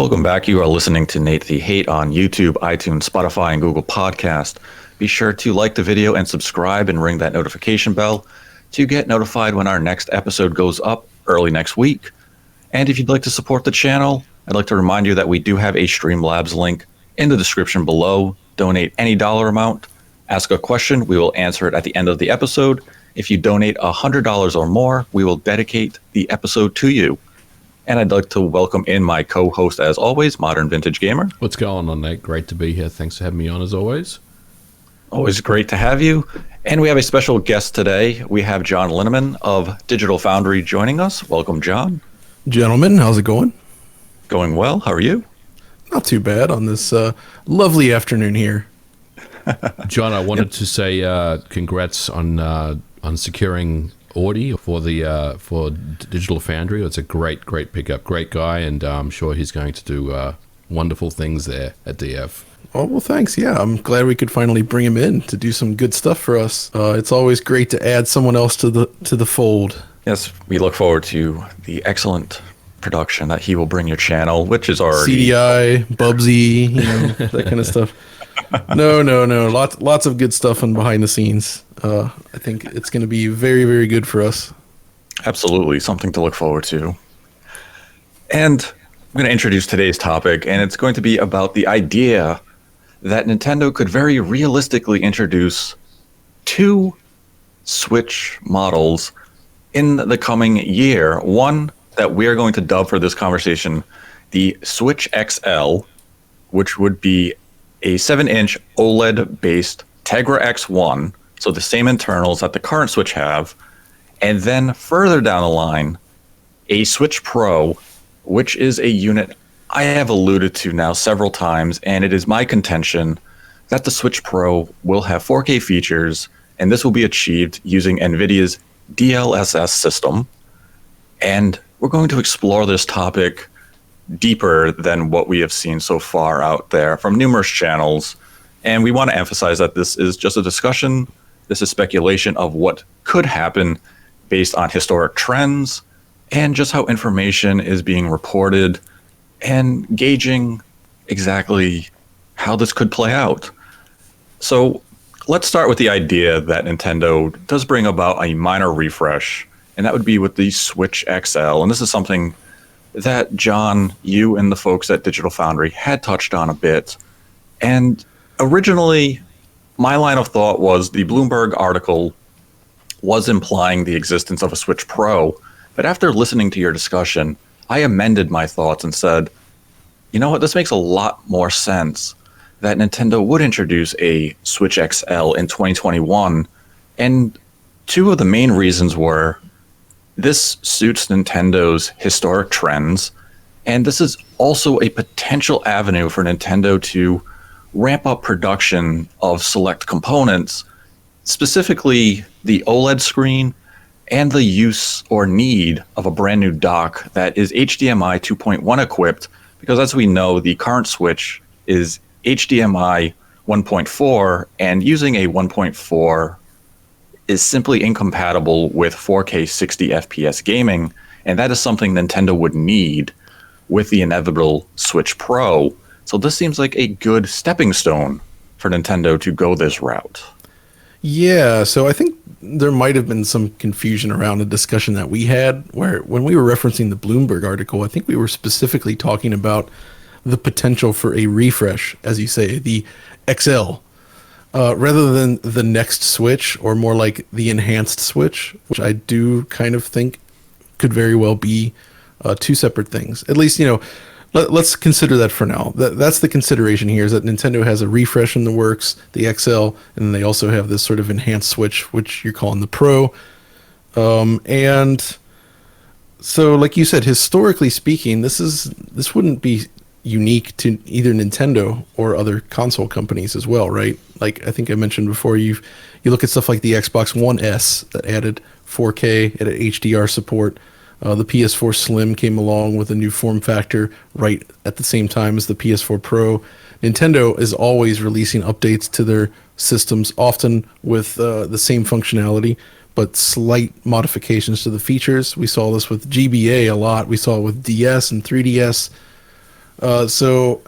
Welcome back. You are listening to Nate the Hate on YouTube, iTunes, Spotify, and Google Podcast. Be sure to like the video and subscribe and ring that notification bell to get notified when our next episode goes up early next week. And if you'd like to support the channel, I'd like to remind you that we do have a Streamlabs link in the description below. Donate any dollar amount. Ask a question. We will answer it at the end of the episode. If you donate $100 or more, we will dedicate the episode to you. And I'd like to welcome in my co-host, as always, Modern Vintage Gamer. What's going on, Nate? Great to be here. Thanks for having me on, as always. Always great to have you. And we have a special guest today. We have John Linneman of Digital Foundry joining us. Welcome, John. Gentlemen, how's it going? Going well. How are you? Not too bad on this lovely afternoon here. John, I wanted to say congrats on securing Audie for Digital Foundry. It's a great pickup, great guy, and I'm sure he's going to do wonderful things there at DF. Oh, well, thanks. Yeah, I'm glad we could finally bring him in to do some good stuff for us. It's always great to add someone else to the fold. Yes, we look forward to the excellent production that he will bring your channel, which is already CDI, Bubsy, that kind of stuff. No. Lots of good stuff on behind the scenes. I think it's going to be very, very good for us. Absolutely, something to look forward to. And I'm going to introduce today's topic, and it's going to be about the idea that Nintendo could very realistically introduce 2 Switch models in the coming year. One that we're going to dub for this conversation the Switch XL, which would be a 7-inch OLED-based Tegra X1, so the same internals that the current Switch have, and then further down the line, a Switch Pro, which is a unit I have alluded to now several times, and it is my contention that the Switch Pro will have 4K features, and this will be achieved using NVIDIA's DLSS system. And we're going to explore this topic deeper than what we have seen so far out there from numerous channels. And we want to emphasize that this is just a discussion. This is speculation of what could happen based on historic trends and just how information is being reported and gauging exactly how this could play out. So let's start with the idea that Nintendo does bring about a minor refresh, and that would be with the Switch XL. And this is something that, John, you and the folks at Digital Foundry had touched on a bit. And originally, my line of thought was the Bloomberg article was implying the existence of a Switch Pro. But after listening to your discussion, I amended my thoughts and said, you know what, this makes a lot more sense that Nintendo would introduce a Switch XL in 2021. And 2 of the main reasons were, this suits Nintendo's historic trends, and this is also a potential avenue for Nintendo to ramp up production of select components, specifically the OLED screen and the use or need of a brand new dock that is HDMI 2.1 equipped, because as we know, the current Switch is HDMI 1.4, and using a 1.4 is simply incompatible with 4K 60 FPS gaming, and that is something Nintendo would need with the inevitable Switch Pro. So this seems like a good stepping stone for Nintendo to go this route. Yeah, so I think there might have been some confusion around a discussion that we had where when we were referencing the Bloomberg article, I think we were specifically talking about the potential for a refresh, as you say, the XL. Rather than the next Switch, or more like the enhanced Switch, which I do kind of think could very well be 2 separate things. At least, let's consider that for now. That's the consideration here, is that Nintendo has a refresh in the works, the XL, and they also have this sort of enhanced Switch, which you're calling the Pro. And so, like you said, historically speaking, this wouldn't be unique to either Nintendo or other console companies as well, right? Like I think I mentioned before, you look at stuff like the Xbox One S that added 4K, added HDR support. The PS4 Slim came along with a new form factor right at the same time as the PS4 Pro. Nintendo is always releasing updates to their systems, often with the same functionality, but slight modifications to the features. We saw this with GBA a lot. We saw it with DS and 3DS. So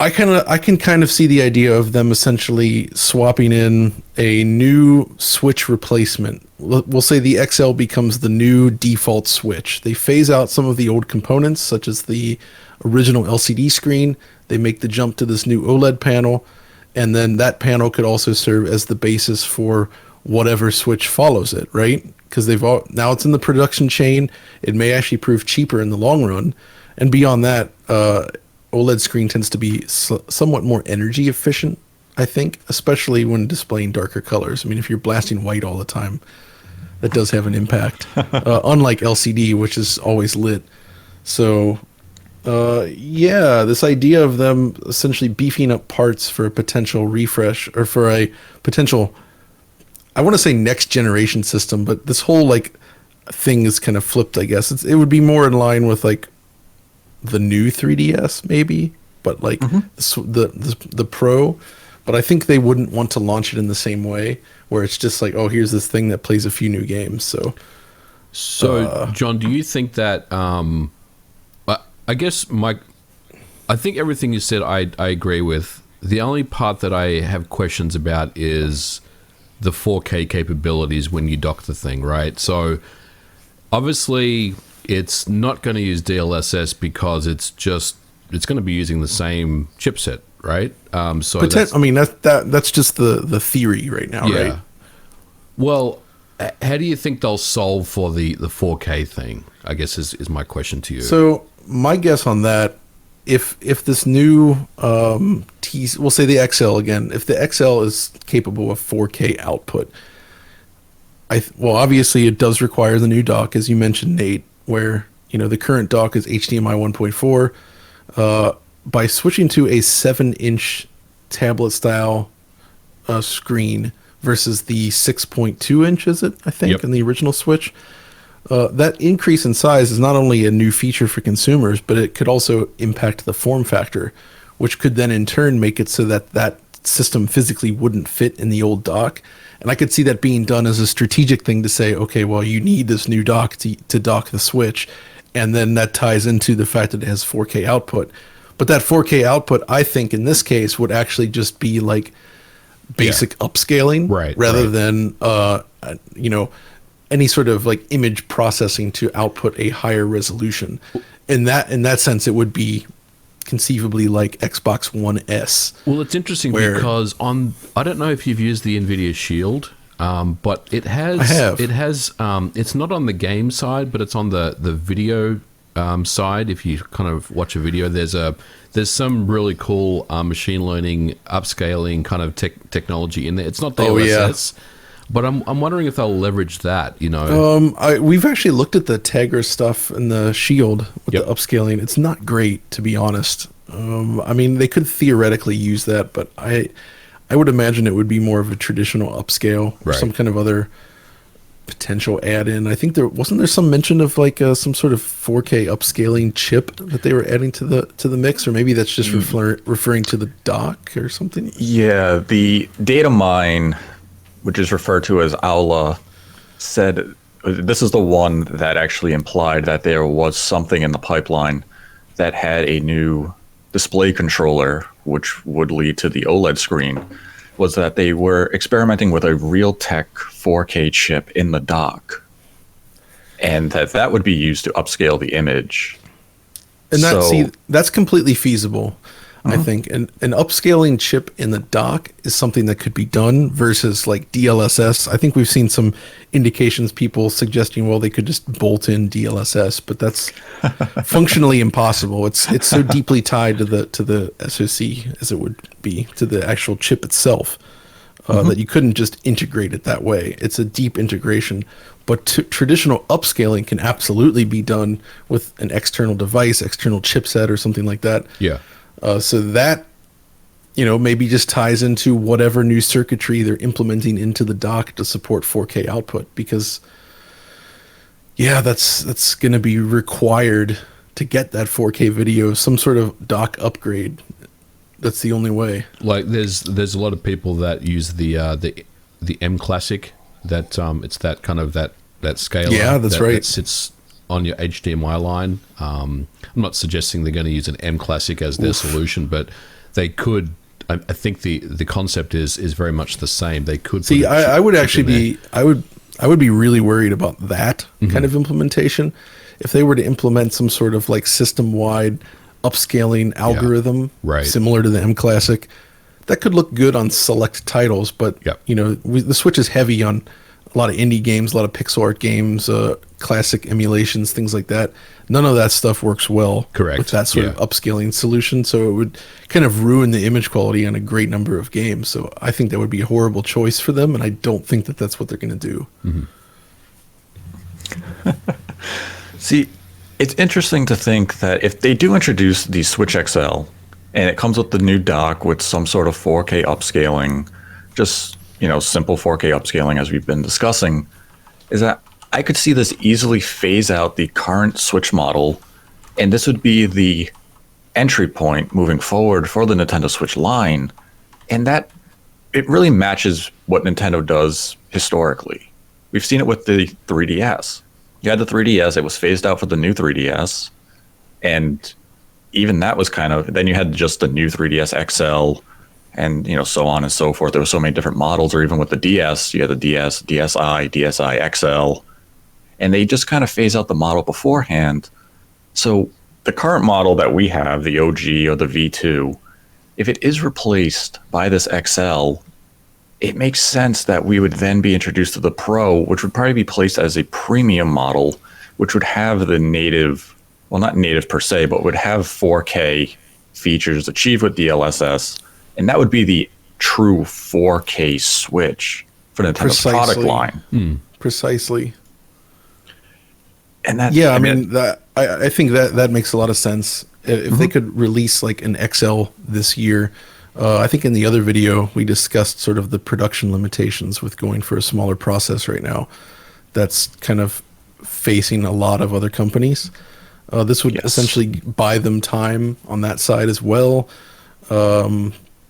I can kind of see the idea of them essentially swapping in a new switch replacement. We'll say the XL becomes the new default switch. They phase out some of the old components, such as the original LCD screen. They make the jump to this new OLED panel, and then that panel could also serve as the basis for whatever switch follows it, right? Because now it's in the production chain. It may actually prove cheaper in the long run, and beyond that, OLED screen tends to be somewhat more energy efficient, I think, especially when displaying darker colors. I mean, if you're blasting white all the time, that does have an impact. Unlike LCD, which is always lit. So, this idea of them essentially beefing up parts for a potential refresh or for a potential, I want to say next generation system, but this whole like thing is kind of flipped, I guess. It would be more in line with like the new 3DS maybe, but like the Pro. But I think they wouldn't want to launch it in the same way, where it's just like, oh, here's this thing that plays a few new games. So John, do you think that? I guess I think everything you said, I agree with. The only part that I have questions about is the 4K capabilities when you dock the thing, right? So obviously, it's not going to use DLSS because it's going to be using the same chipset, right? That's just the theory right now, right? Well, how do you think they'll solve for the 4K thing? I guess is my question to you. So my guess on that, if this new we'll say the XL again, if the XL is capable of 4K output, obviously it does require the new dock, as you mentioned, Nate, where the current dock is HDMI 1.4. By switching to a 7-inch tablet style screen versus the 6.2 inch, is it? I think in the original Switch. That increase in size is not only a new feature for consumers, but it could also impact the form factor, which could then in turn make it so that system physically wouldn't fit in the old dock. And I could see that being done as a strategic thing to say, okay, well, you need this new dock to dock the Switch. And then that ties into the fact that it has 4K output. But that 4K output, I think in this case, would actually just be like basic upscaling rather than, any sort of like image processing to output a higher resolution. In that sense, it would be conceivably like Xbox One S. Well, it's interesting because I don't know if you've used the NVIDIA Shield, but it has. I have. It has. It's not on the game side, but it's on the video side. If you kind of watch a video, there's some really cool machine learning upscaling kind of technology in there. It's not DLSS. But I'm wondering if they'll leverage that, We've actually looked at the Tegra stuff and the Shield with the upscaling. It's not great, to be honest. They could theoretically use that, but I would imagine it would be more of a traditional upscale or some kind of other potential add-in. I think there wasn't some mention of like some sort of 4K upscaling chip that they were adding to the mix, or maybe that's just referring to the dock or something. Yeah, the data mine, which is referred to as Aula, said this is the one that actually implied that there was something in the pipeline that had a new display controller, which would lead to the OLED screen, was that they were experimenting with a Realtek 4K chip in the dock, and that would be used to upscale the image. And that's completely feasible. I think an upscaling chip in the dock is something that could be done versus like DLSS. I think we've seen some indications, people suggesting, well, they could just bolt in DLSS, but that's functionally impossible. It's so deeply tied to the SoC as it would be to the actual chip itself that you couldn't just integrate it that way. It's a deep integration, but traditional upscaling can absolutely be done with an external device, external chipset, or something like that. Yeah. So that, maybe just ties into whatever new circuitry they're implementing into the dock to support 4K output, because, that's going to be required to get that 4K video, some sort of dock upgrade. That's the only way. Like there's a lot of people that use the M Classic, that it's that kind of that scale. Yeah, that's right. That sits on your HDMI line. I'm not suggesting they're going to use an M Classic as their solution, but they could. I think the concept is very much the same. They could see. I would actually be. I would be really worried about that kind of implementation. If they were to implement some sort of like system-wide upscaling algorithm, similar to the M Classic, that could look good on select titles. But the Switch is heavy on a lot of indie games, a lot of pixel art games, classic emulations, things like that. None of that stuff works well with that sort of upscaling solution. So it would kind of ruin the image quality on a great number of games. So I think that would be a horrible choice for them, and I don't think that that's what they're going to do. See, it's interesting to think that if they do introduce the Switch XL, and it comes with the new dock with some sort of 4K upscaling, just simple 4K upscaling as we've been discussing, is that I could see this easily phase out the current Switch model, and this would be the entry point moving forward for the Nintendo Switch line, and that it really matches what Nintendo does historically. We've seen it with the 3DS. You had the 3DS, it was phased out for the new 3DS, and even that was then you had just the new 3DS XL, and so on and so forth. There were so many different models, or even with the DS, you had the DS, DSi, DSi XL, and they just kind of phase out the model beforehand. So the current model that we have, the OG or the V2, if it is replaced by this XL, it makes sense that we would then be introduced to the Pro, which would probably be placed as a premium model, which would have the native, well, not native per se, but would have 4K features achieved with DLSS. And that would be the true 4K Switch for Nintendo's product line. Precisely. And that, I think that makes a lot of sense. If they could release like an XL this year, I think in the other video we discussed sort of the production limitations with going for a smaller process right now. That's kind of facing a lot of other companies. This would essentially buy them time on that side as well.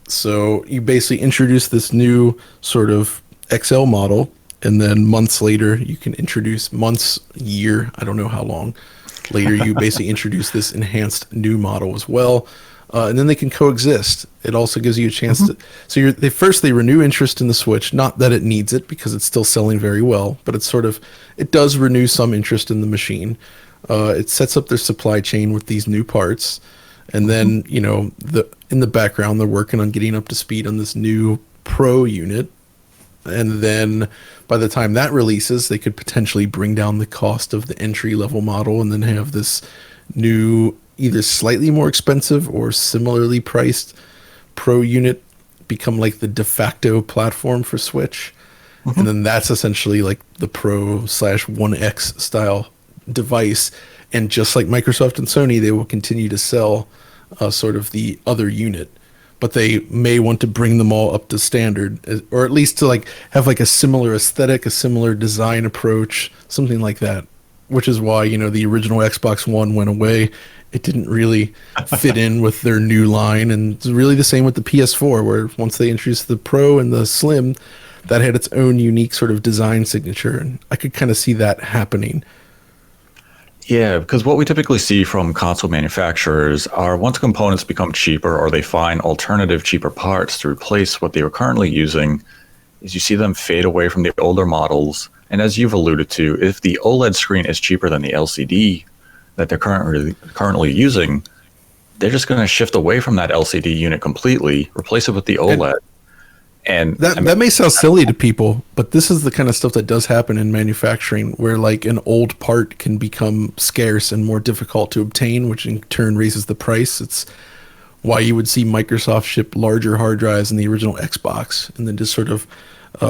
So you basically introduce this new sort of XL model, and then months later you can introduce year, I don't know how long later, you basically introduce this enhanced new model as well. And then they can coexist. It also gives you a chance to, so they renew interest in the Switch, not that it needs it because it's still selling very well, but it does renew some interest in the machine. It sets up their supply chain with these new parts. And then, in the background, they're working on getting up to speed on this new Pro unit. And then by the time that releases, they could potentially bring down the cost of the entry-level model and then have this new, either slightly more expensive or similarly priced Pro unit become like the de facto platform for Switch. And then that's essentially like the Pro/1X style device. And just like Microsoft and Sony, they will continue to sell sort of the other unit, but they may want to bring them all up to standard, or at least to like have like a similar aesthetic, a similar design approach, something like that. Which is why, the original Xbox One went away. It didn't really fit in with their new line. And it's really the same with the PS4, where once they introduced the Pro and the Slim, that had its own unique sort of design signature. And I could kind of see that happening. Yeah, because what we typically see from console manufacturers are once components become cheaper or they find alternative cheaper parts to replace what they were currently using, is you see them fade away from the older models. And as you've alluded to, if the OLED screen is cheaper than the LCD that they're currently using, they're just going to shift away from that LCD unit completely, replace it with the OLED. And that may sound silly to people, but this is the kind of stuff that does happen in manufacturing, where like an old part can become scarce and more difficult to obtain, which in turn raises the price. It's why you would see Microsoft ship larger hard drives in the original Xbox and then just sort of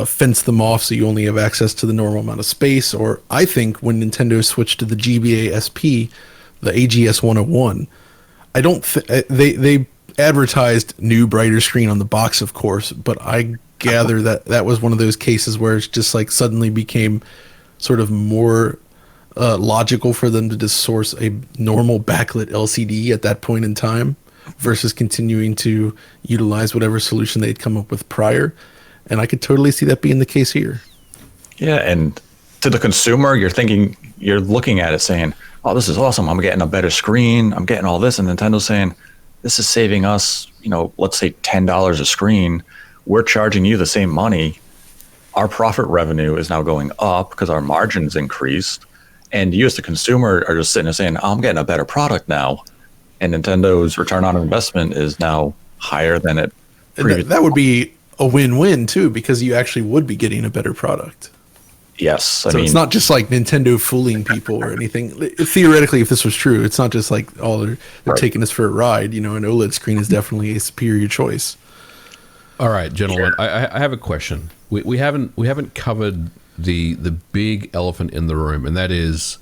fence them off so you only have access to the normal amount of space. Or I think when Nintendo switched to the GBA SP, the AGS 101, they advertised new brighter screen on the box, of course, but I gather that was one of those cases where it's just like suddenly became sort of more logical for them to just source a normal backlit LCD at that point in time versus continuing to utilize whatever solution they'd come up with prior. And I could totally see that being the case here. Yeah, and to the consumer, you're looking at it saying, "Oh, this is awesome! I'm getting a better screen. I'm getting all this," and Nintendo's saying, "This is saving us, let's say $10 a screen. We're charging you the same money. Our profit revenue is now going up because our margins increased, and you as the consumer are just sitting there saying, oh, I'm getting a better product now." And Nintendo's return on investment is now higher than it previously. That would be a win-win too, because you actually would be getting a better product. Yes. So it's not just like Nintendo fooling people or anything. Theoretically, if this was true, it's not just like, oh, they're Right. taking us for a ride. An OLED screen is definitely a superior choice. All right, gentlemen, I have a question. We haven't covered the big elephant in the room, and that is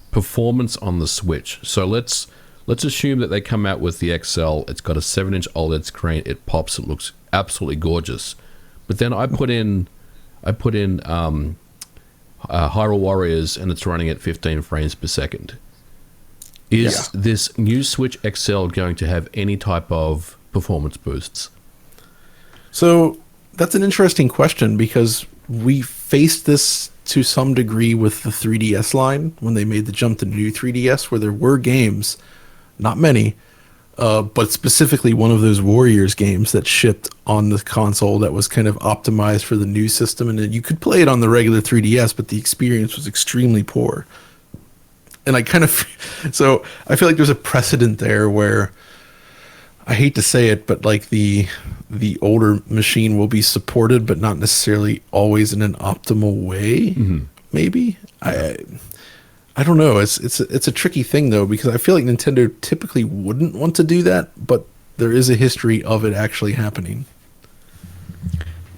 performance on the Switch. So let's assume that they come out with the XL. It's got a 7-inch OLED screen. It pops. It looks absolutely gorgeous. But then I put in Hyrule Warriors, and it's running at 15 frames per second. Is this new Switch XL going to have any type of performance boosts? So that's an interesting question, because we faced this to some degree with the 3DS line when they made the jump to the new 3DS, where there were games, not many, but specifically one of those Warriors games that shipped on the console that was kind of optimized for the new system, and you could play it on the regular 3DS, but the experience was extremely poor. And so I feel like there's a precedent there where, I hate to say it, but like the older machine will be supported, but not necessarily always in an optimal way. Mm-hmm. Maybe I don't know. It's a tricky thing though, because I feel like Nintendo typically wouldn't want to do that, but there is a history of it actually happening.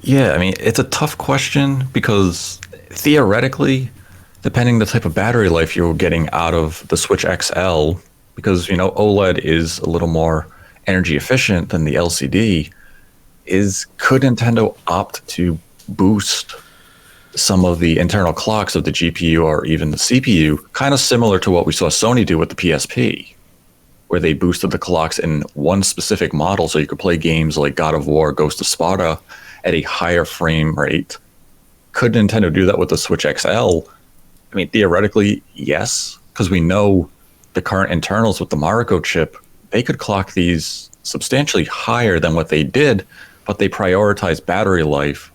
Yeah, I mean, it's a tough question because theoretically, depending the type of battery life you're getting out of the Switch XL, because OLED is a little more energy efficient than the LCD, could Nintendo opt to boost some of the internal clocks of the GPU or even the CPU, kind of similar to what we saw Sony do with the PSP, where they boosted the clocks in one specific model so you could play games like God of War, Ghost of Sparta at a higher frame rate. Could Nintendo do that with the Switch XL? I mean, theoretically, yes, because we know the current internals with the Mariko chip, they could clock these substantially higher than what they did, but they prioritize battery life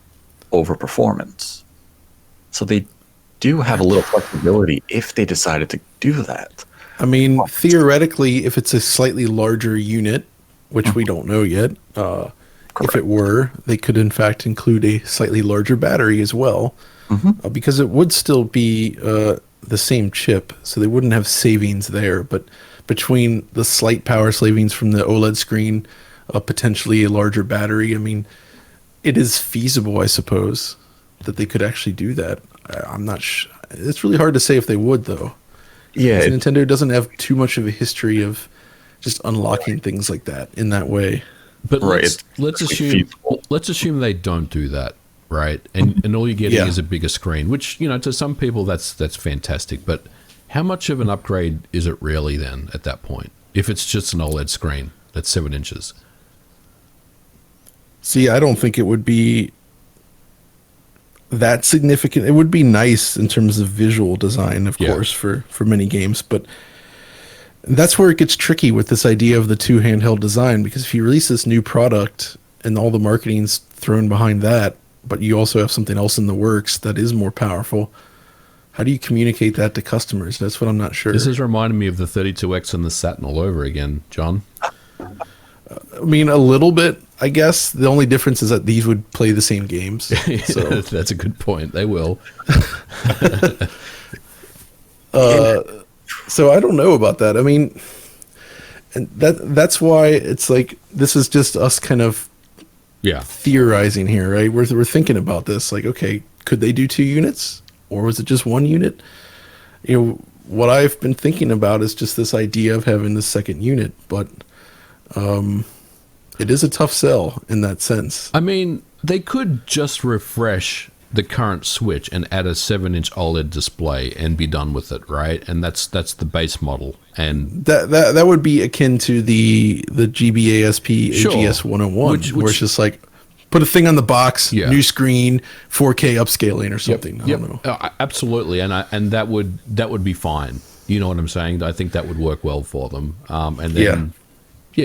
over performance. So they do have a little flexibility if they decided to do that. I mean, theoretically, if it's a slightly larger unit, which we don't know yet, if it were, they could in fact include a slightly larger battery as well, because it would still be the same chip, so they wouldn't have savings there. But between the slight power savings from the OLED screen, potentially a larger battery, I mean, it is feasible, I suppose, that they could actually do that. I'm not sure. It's really hard to say if they would, though. Yeah, Nintendo doesn't have too much of a history of just unlocking things like that in that way. But let's assume they don't do that, right? And all you're getting is a bigger screen, which to some people that's fantastic. But how much of an upgrade is it really then at that point? If it's just an OLED screen that's 7 inches. See, I don't think it would be that significant. It would be nice in terms of visual design, of course, for many games, but that's where it gets tricky with this idea of the two handheld design, because if you release this new product and all the marketing's thrown behind that, but you also have something else in the works that is more powerful, how do you communicate that to customers? That's what I'm not sure. This is reminding me of the 32X and the Saturn all over again, John. I mean, a little bit, I guess. The only difference is that these would play the same games. So that's a good point. They will. So I don't know about that. I mean, and that's why it's like, this is just us kind of theorizing here, right? We're thinking about this. Like, okay, could they do 2 units? Or was it just 1 unit? What I've been thinking about is just this idea of having the second unit, but it is a tough sell in that sense. I mean, they could just refresh the current Switch and add a 7-inch OLED display and be done with it, right? And that's the base model. And that would be akin to the GBASP AGS 101, where it's just like, put a thing on the box, Yeah. new screen, 4K upscaling or something. I don't know. Absolutely, and that would be fine. You know what I'm saying? I think that would work well for them. And then,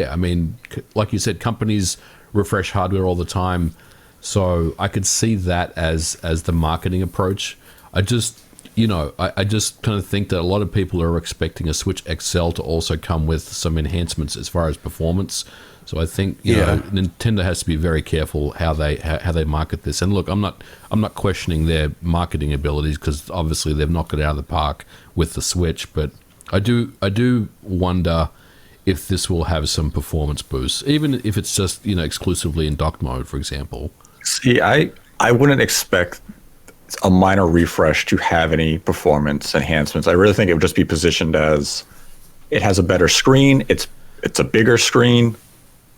I mean, like you said, companies refresh hardware all the time, so I could see that as the marketing approach. I just kind of think that a lot of people are expecting a Switch XL to also come with some enhancements as far as performance. So I think you know, Nintendo has to be very careful how they market this. And look, I'm not questioning their marketing abilities, because obviously they've knocked it out of the park with the Switch. But I do wonder if this will have some performance boosts, even if it's just exclusively in dock mode, for example. See, I wouldn't expect a minor refresh to have any performance enhancements. I really think it would just be positioned as it has a better screen, it's a bigger screen,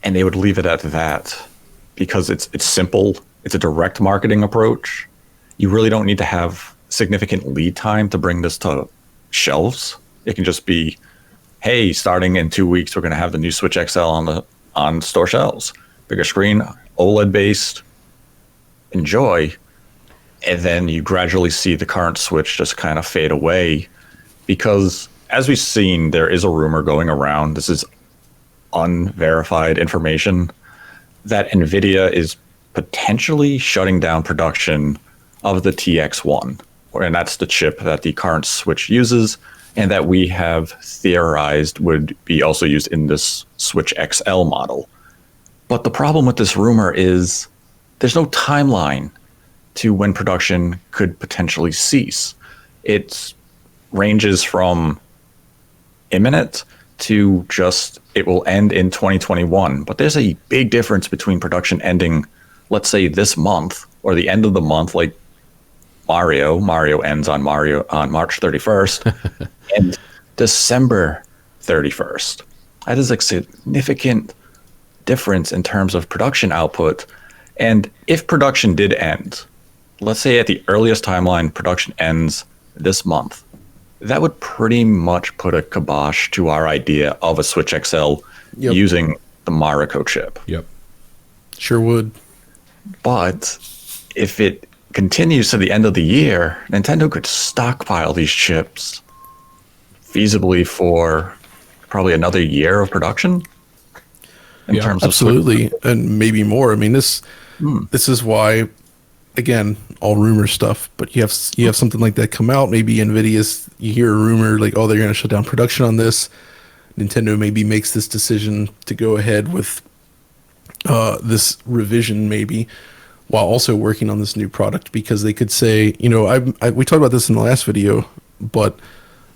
and they would leave it at that, because it's simple. It's a direct marketing approach. You really don't need to have significant lead time to bring this to shelves. It can just be, hey, starting in 2 weeks, we're going to have the new Switch XL on store shelves. Bigger screen, OLED based. Enjoy. And then you gradually see the current Switch just kind of fade away, because as we've seen, there is a rumor going around. This is unverified information that NVIDIA is potentially shutting down production of the TX1, and that's the chip that the current Switch uses, and that we have theorized would be also used in this Switch XL model. But the problem with this rumor is there's no timeline to when production could potentially cease. It ranges from imminent to just it will end in 2021. But there's a big difference between production ending, let's say this month, or the end of the month, like Mario ends on March 31st, and December 31st. That is a significant difference in terms of production output. And if production did end, let's say at the earliest timeline, production ends this month, that would pretty much put a kibosh to our idea of a Switch XL using the Mariko chip. Yep. Sure would. But if it continues to the end of the year, Nintendo could stockpile these chips feasibly for probably another year of production. In terms of absolutely, and maybe more. I mean, this is why, again, all rumor stuff. But you have something like that come out. Maybe you hear a rumor like, oh, they're going to shut down production on this. Nintendo maybe makes this decision to go ahead with this revision, maybe, while also working on this new product, because they could say, we talked about this in the last video, but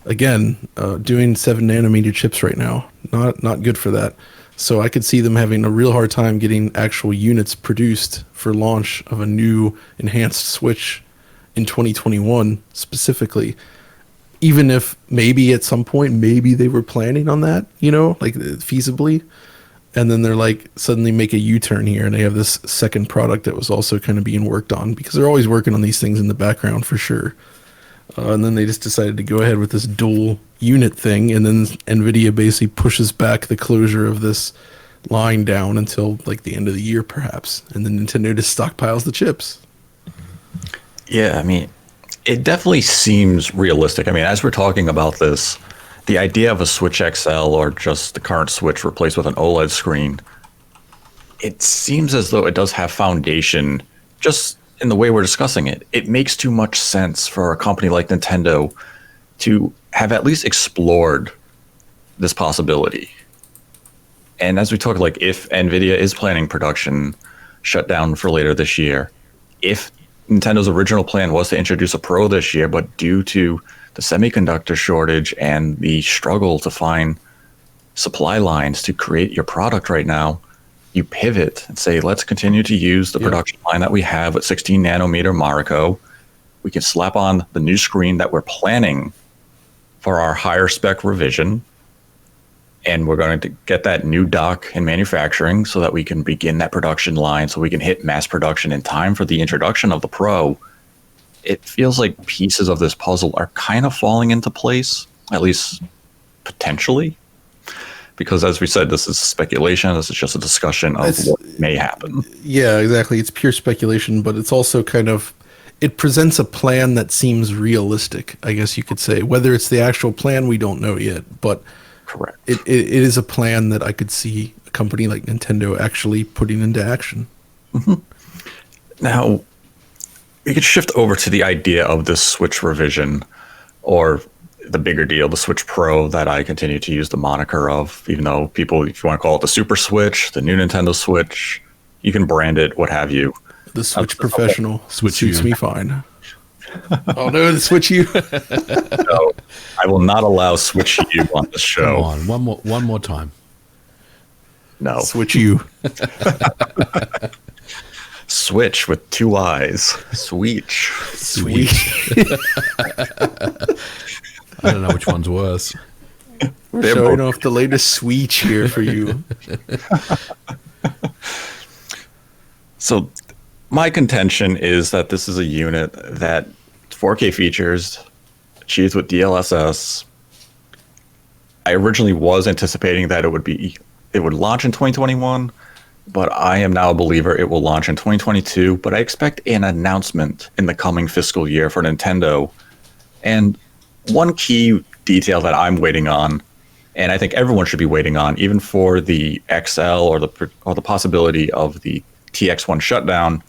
again, doing 7 nanometer chips right now, not good for that. So I could see them having a real hard time getting actual units produced for launch of a new enhanced Switch in 2021 specifically. Even if maybe at some point, maybe they were planning on that, like feasibly. And then they're like suddenly make a U-turn here, and they have this second product that was also kind of being worked on, because they're always working on these things in the background for sure. And then they just decided to go ahead with this dual unit thing, and then NVIDIA basically pushes back the closure of this line down until like the end of the year perhaps, and then Nintendo just stockpiles the chips. Yeah, I mean, it definitely seems realistic. I mean, as we're talking about this, the idea of a Switch XL or just the current Switch replaced with an OLED screen, it seems as though it does have foundation just in the way we're discussing it. It makes too much sense for a company like Nintendo to have at least explored this possibility. And as we talk, like, if NVIDIA is planning production shutdown for later this year, if Nintendo's original plan was to introduce a Pro this year, but due to the semiconductor shortage and the struggle to find supply lines to create your product right now, you pivot and say, let's continue to use the production line that we have at 16 nanometer Mariko. We can slap on the new screen that we're planning for our higher spec revision, and we're going to get that new dock in manufacturing so that we can begin that production line, so we can hit mass production in time for the introduction of the Pro. It feels like pieces of this puzzle are kind of falling into place, at least potentially. Because as we said, this is speculation. This is just a discussion of what may happen. Yeah, exactly. It's pure speculation, but it's also kind of, it presents a plan that seems realistic, I guess you could say. Whether it's the actual plan, we don't know yet, but Correct. it is a plan that I could see a company like Nintendo actually putting into action. Now, we could shift over to the idea of the Switch revision, or the bigger deal, the Switch Pro, that I continue to use the moniker of, even though people, if you want to call it the Super Switch, the new Nintendo Switch, you can brand it, what have you. The Switch Professional Switch suits U. me fine. Oh no, the Switch U. So I will not allow Switch U on this show. Come on, one more time. No. Switch U. Switch with 2 eyes. Switch. Sweet. I don't know which one's worse. We're They're showing both- off the latest Switch here for you. So my contention is that this is a unit that 4K features achieved with DLSS. I originally was anticipating that it would launch in 2021, but I am now a believer it will launch in 2022. But I expect an announcement in the coming fiscal year for Nintendo. And one key detail that I'm waiting on, and I think everyone should be waiting on, even for the XL or the possibility of the TX1 shutdown,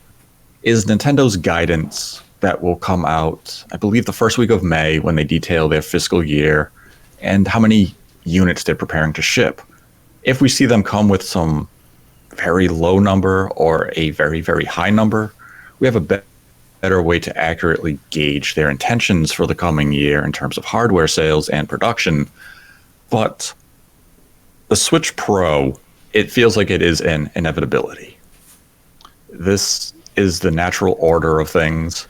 is Nintendo's guidance that will come out, I believe, the first week of May, when they detail their fiscal year and how many units they're preparing to ship. If we see them come with some very low number or a very, very high number, we have a better way to accurately gauge their intentions for the coming year in terms of hardware sales and production. But the Switch Pro, it feels like it is an inevitability. This is the natural order of things.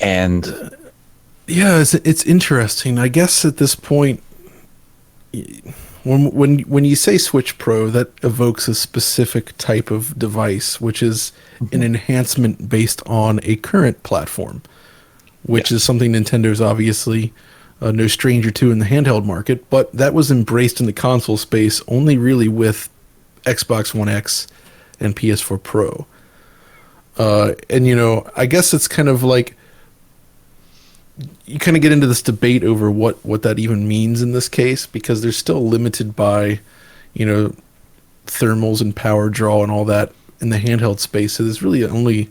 And Yeah, it's interesting. I guess at this point, when you say Switch Pro, that evokes a specific type of device, which is an enhancement based on a current platform, which is something Nintendo's obviously no stranger to in the handheld market. But that was embraced in the console space only really with Xbox One X and PS4 Pro. And, you know, I guess it's kind of like, you kind of get into this debate over what that even means in this case, because they're still limited by, you know, thermals and power draw and all that in the handheld space. So there's really only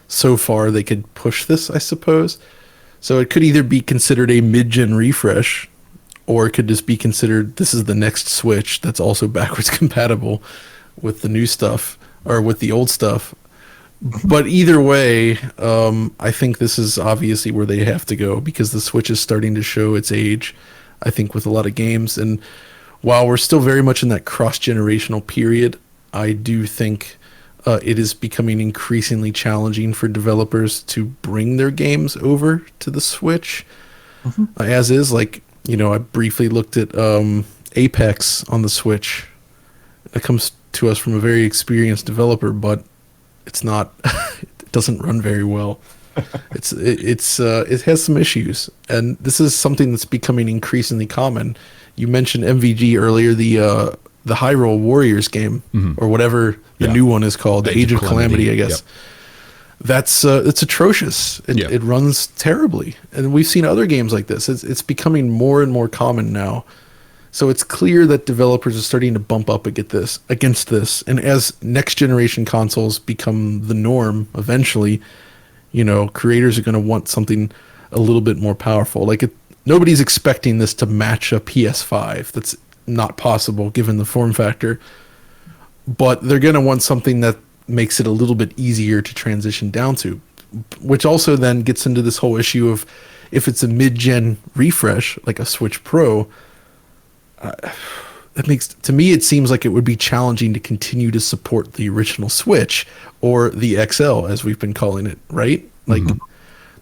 so far they could push this, I suppose. So it could either be considered a mid-gen refresh, or it could just be considered this is the next Switch that's also backwards compatible with the new stuff or with the old stuff. But either way, I think this is obviously where they have to go, because the Switch is starting to show its age, I think, with a lot of games. And while we're still very much in that cross-generational period, I do think it is becoming increasingly challenging for developers to bring their games over to the Switch. As is, like, you know, I briefly looked at Apex on the Switch. It comes to us from a very experienced developer, but it's not, it doesn't run very well. It has some issues, and this is something that's becoming increasingly common. You mentioned MVG earlier, the Hyrule Warriors game, or whatever the new one is called, the Age of Calamity, I guess. Yep. It's atrocious. It runs terribly, and we've seen other games like this. It's becoming more and more common now. So it's clear that developers are starting to bump up against this. And as next generation consoles become the norm eventually, you know, creators are going to want something a little bit more powerful. Like, nobody's expecting this to match a PS5. That's not possible given the form factor. But they're going to want something that makes it a little bit easier to transition down to, which also then gets into this whole issue of, if it's a mid-gen refresh like a Switch Pro, to me it seems like it would be challenging to continue to support the original Switch, or the XL as we've been calling it, right? Like,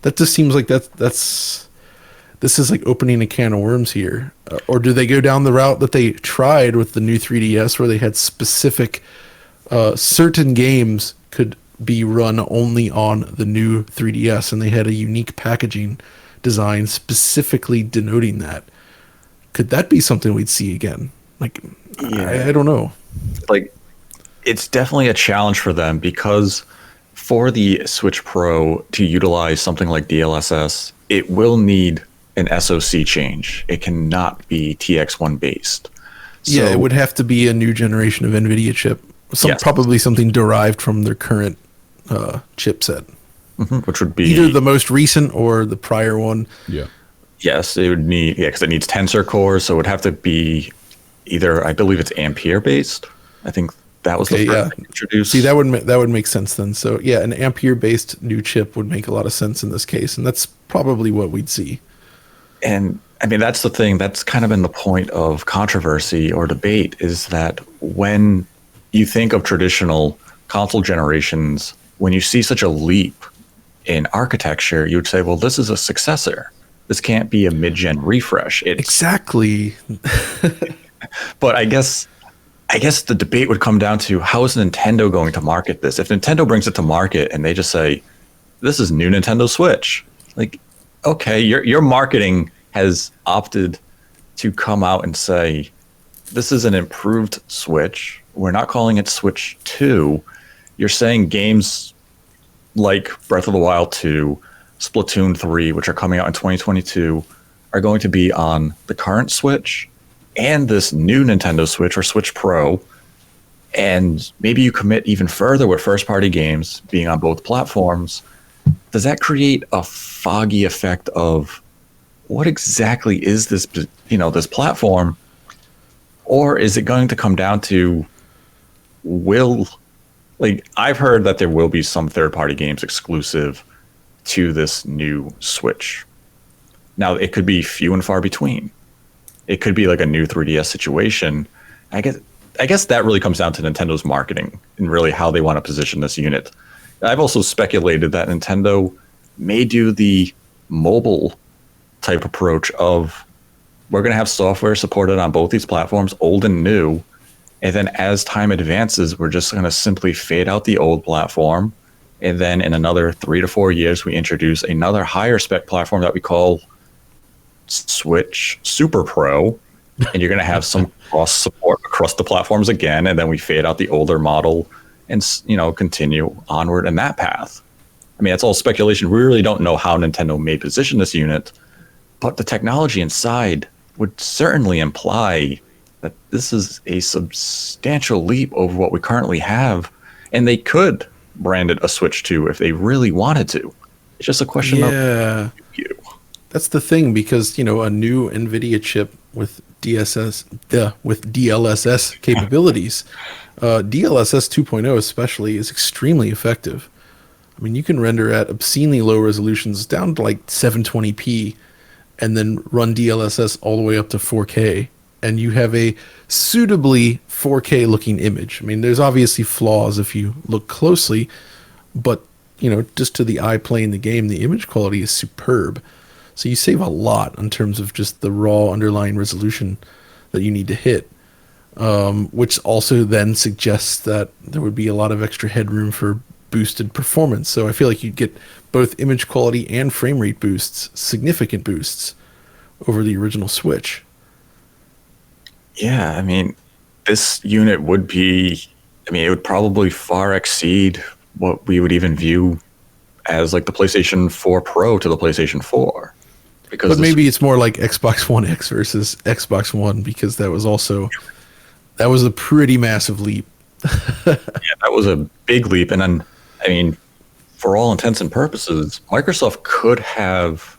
that just seems like this is like opening a can of worms here. Or do they go down the route that they tried with the new 3DS, where they had specific certain games could be run only on the new 3DS, and they had a unique packaging design specifically denoting that? Could that be something we'd see again? Like, Yeah, I don't know. like it's definitely a challenge for them because for the Switch Pro to utilize something like DLSS, it will need an SoC change. It cannot be TX1 based. Yeah, it So would have to be a new generation of NVIDIA chip. yes, Probably something derived from their current chipset. which would be Either the most recent or the prior one. Yeah. yes, it would need because it needs tensor cores, so it would have to be either I believe it's Ampere based. I think that was Okay, the first yeah. thing introduced. See, that would make sense then. So yeah, an Ampere-based new chip would make a lot of sense in this case, and that's probably what we'd see. And I mean, that's the thing. That's kind of been the point of controversy or debate is that when you think of traditional console generations, when you see such a leap in architecture, you would say, well, this is a successor. This can't be a mid-gen refresh. Exactly. But I guess the debate would come down to how is Nintendo going to market this? If Nintendo brings it to market and they just say, this is new Nintendo Switch, like, okay, your marketing has opted to come out and say, this is an improved Switch. We're not calling it Switch 2. You're saying games like Breath of the Wild 2, Splatoon 3, which are coming out in 2022, are going to be on the current Switch and this new Nintendo Switch or Switch Pro. And maybe you commit even further with first-party games being on both platforms. Does that create a foggy effect of what exactly is this, this platform? Or is it going to come down to I've heard that there will be some third-party games exclusive to this new Switch. Now, it could be few and far between. It could be like a new 3DS situation. I guess that really comes down to Nintendo's marketing and really how they want to position this unit. I've also speculated that Nintendo may do the mobile type approach of we're going to have software supported on both these platforms, old and new. And then as time advances, we're just going to simply fade out the old platform. And then in another 3 to 4 years, we introduce another higher spec platform that we call Switch Super Pro. And you're going to have some cross support across the platforms again. And then we fade out the older model and, continue onward in that path. I mean, it's all speculation. We really don't know how Nintendo may position this unit, but the technology inside would certainly imply that this is a substantial leap over what we currently have, and they could brand it a Switch 2 if they really wanted to. It's just a question of you. That's the thing, because a new NVIDIA chip with DLSS capabilities, DLSS 2.0 especially, is extremely effective. I mean, you can render at obscenely low resolutions down to like 720p, and then run DLSS all the way up to 4K, and you have a suitably 4K looking image. I mean, there's obviously flaws if you look closely, but just to the eye playing the game, the image quality is superb. So you save a lot in terms of just the raw underlying resolution that you need to hit, which also then suggests that there would be a lot of extra headroom for boosted performance. So I feel like you'd get both image quality and frame rate boosts, significant boosts, over the original Switch. Yeah, I mean, this unit would it would probably far exceed what we would even view as like the PlayStation 4 Pro to the PlayStation 4. But maybe it's more like Xbox One X versus Xbox One, because that was a pretty massive leap. Yeah, that was a big leap. And then, I mean, for all intents and purposes, Microsoft could have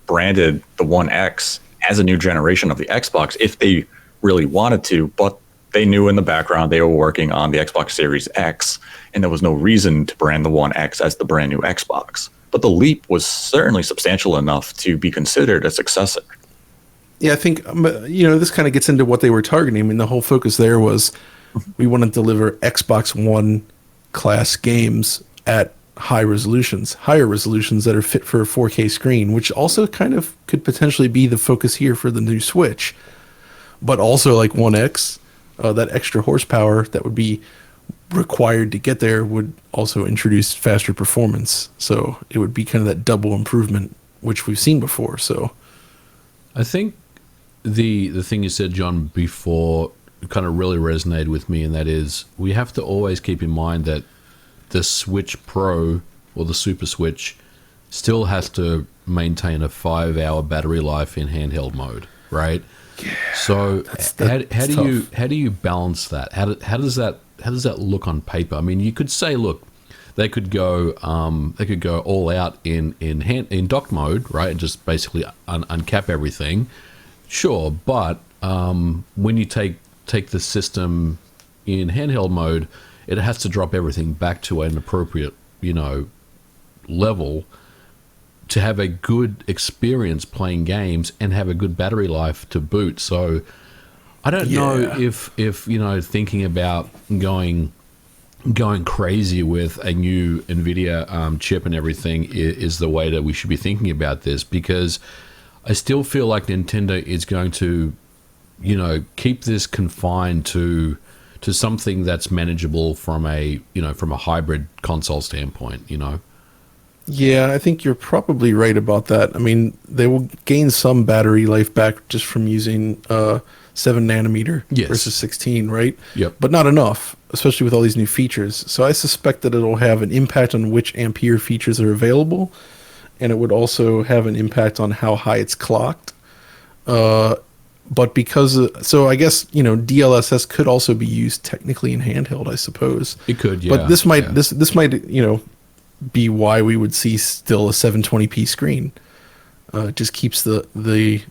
branded the One X as a new generation of the Xbox if they really wanted to, but they knew in the background they were working on the Xbox Series X, and there was no reason to brand the One X as the brand new Xbox. But the leap was certainly substantial enough to be considered a successor. Yeah, I think, this kind of gets into what they were targeting. I mean, the whole focus there was we want to deliver Xbox One class games at higher resolutions that are fit for a 4K screen, which also kind of could potentially be the focus here for the new Switch. But also like One X, that extra horsepower that would be required to get there would also introduce faster performance. So it would be kind of that double improvement, which we've seen before. So I think the thing you said, John, before kind of really resonated with me, and that is we have to always keep in mind that the Switch Pro or the Super Switch still has to maintain a 5-hour battery life in handheld mode, right? Yeah, so how do you balance that? How does that look on paper? I mean, you could say, look, they could go all out in dock mode, right, and just basically uncap everything. Sure, but when you take the system in handheld mode, it has to drop everything back to an appropriate, level to have a good experience playing games and have a good battery life to boot. So I don't know if thinking about going crazy with a new NVIDIA chip and everything is the way that we should be thinking about this, because I still feel like Nintendo is going to, keep this confined to something that's manageable from a hybrid console standpoint, Yeah, I think you're probably right about that. I mean, they will gain some battery life back just from using 7 nanometer versus 16, right? Yep. But not enough, especially with all these new features. So I suspect that it'll have an impact on which ampere features are available, and it would also have an impact on how high it's clocked. But so I guess, DLSS could also be used technically in handheld, I suppose. It could, yeah. But this might be why we would see still a 720p screen. It just keeps the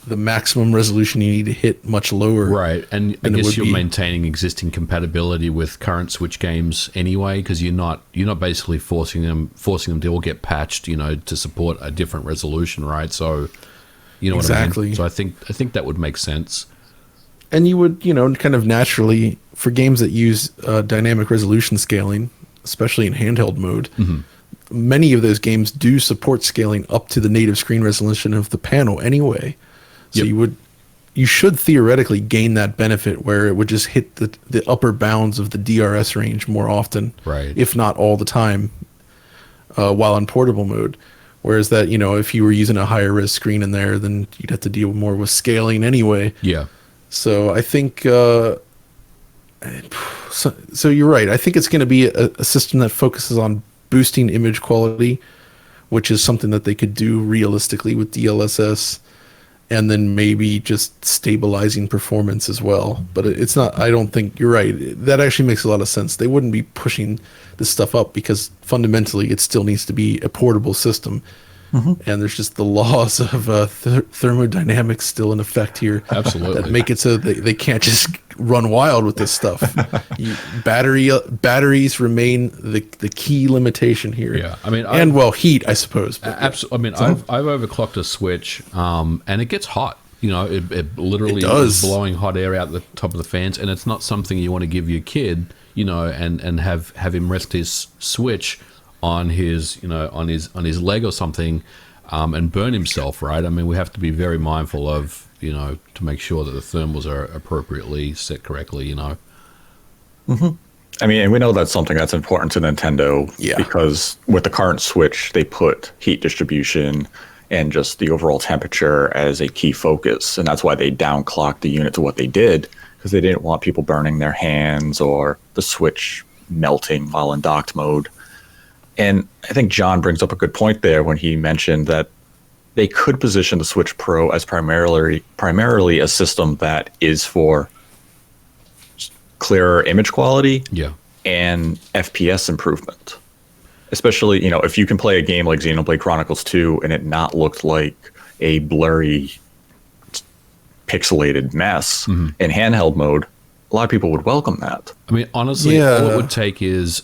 maximum resolution you need to hit much lower. Right, and I guess you're maintaining existing compatibility with current Switch games anyway, because you're not basically forcing them to all get patched, to support a different resolution, right? So, exactly. What I mean? So I think that would make sense. And you would, kind of naturally, for games that use dynamic resolution scaling, especially in handheld mode, many of those games do support scaling up to the native screen resolution of the panel anyway. So you should theoretically gain that benefit where it would just hit the upper bounds of the DRS range more often, right? If not all the time, while in portable mode. Whereas that, if you were using a higher res screen in there, then you'd have to deal more with scaling anyway. Yeah. So I think, so you're right. I think it's going to be a system that focuses on boosting image quality, which is something that they could do realistically with DLSS, and then maybe just stabilizing performance as well. But it's not, I don't think, you're right. That actually makes a lot of sense. They wouldn't be pushing this stuff up because fundamentally it still needs to be a portable system. And there's just the laws of thermodynamics still in effect here. Absolutely. That make it so they can't just run wild with this stuff. Batteries remain the key limitation here. Yeah, I mean, heat, I suppose. Absolutely. I mean, I've overclocked a Switch, and it gets hot. It literally is blowing hot air out the top of the fans, and it's not something you want to give your kid, and have him rest his Switch on his leg or something, and burn himself, right? I mean, we have to be very mindful of, to make sure that the thermals are appropriately set correctly, I mean, and we know that's something that's important to Nintendo, because with the current Switch, they put heat distribution and just the overall temperature as a key focus, and that's why they downclocked the unit to what they did, because they didn't want people burning their hands or the Switch melting while in docked mode. And I think John brings up a good point there when he mentioned that they could position the Switch Pro as primarily a system that is for clearer image quality and FPS improvement. Especially, if you can play a game like Xenoblade Chronicles 2 and it not looked like a blurry, pixelated mess in handheld mode, a lot of people would welcome that. I mean, honestly, all it would take is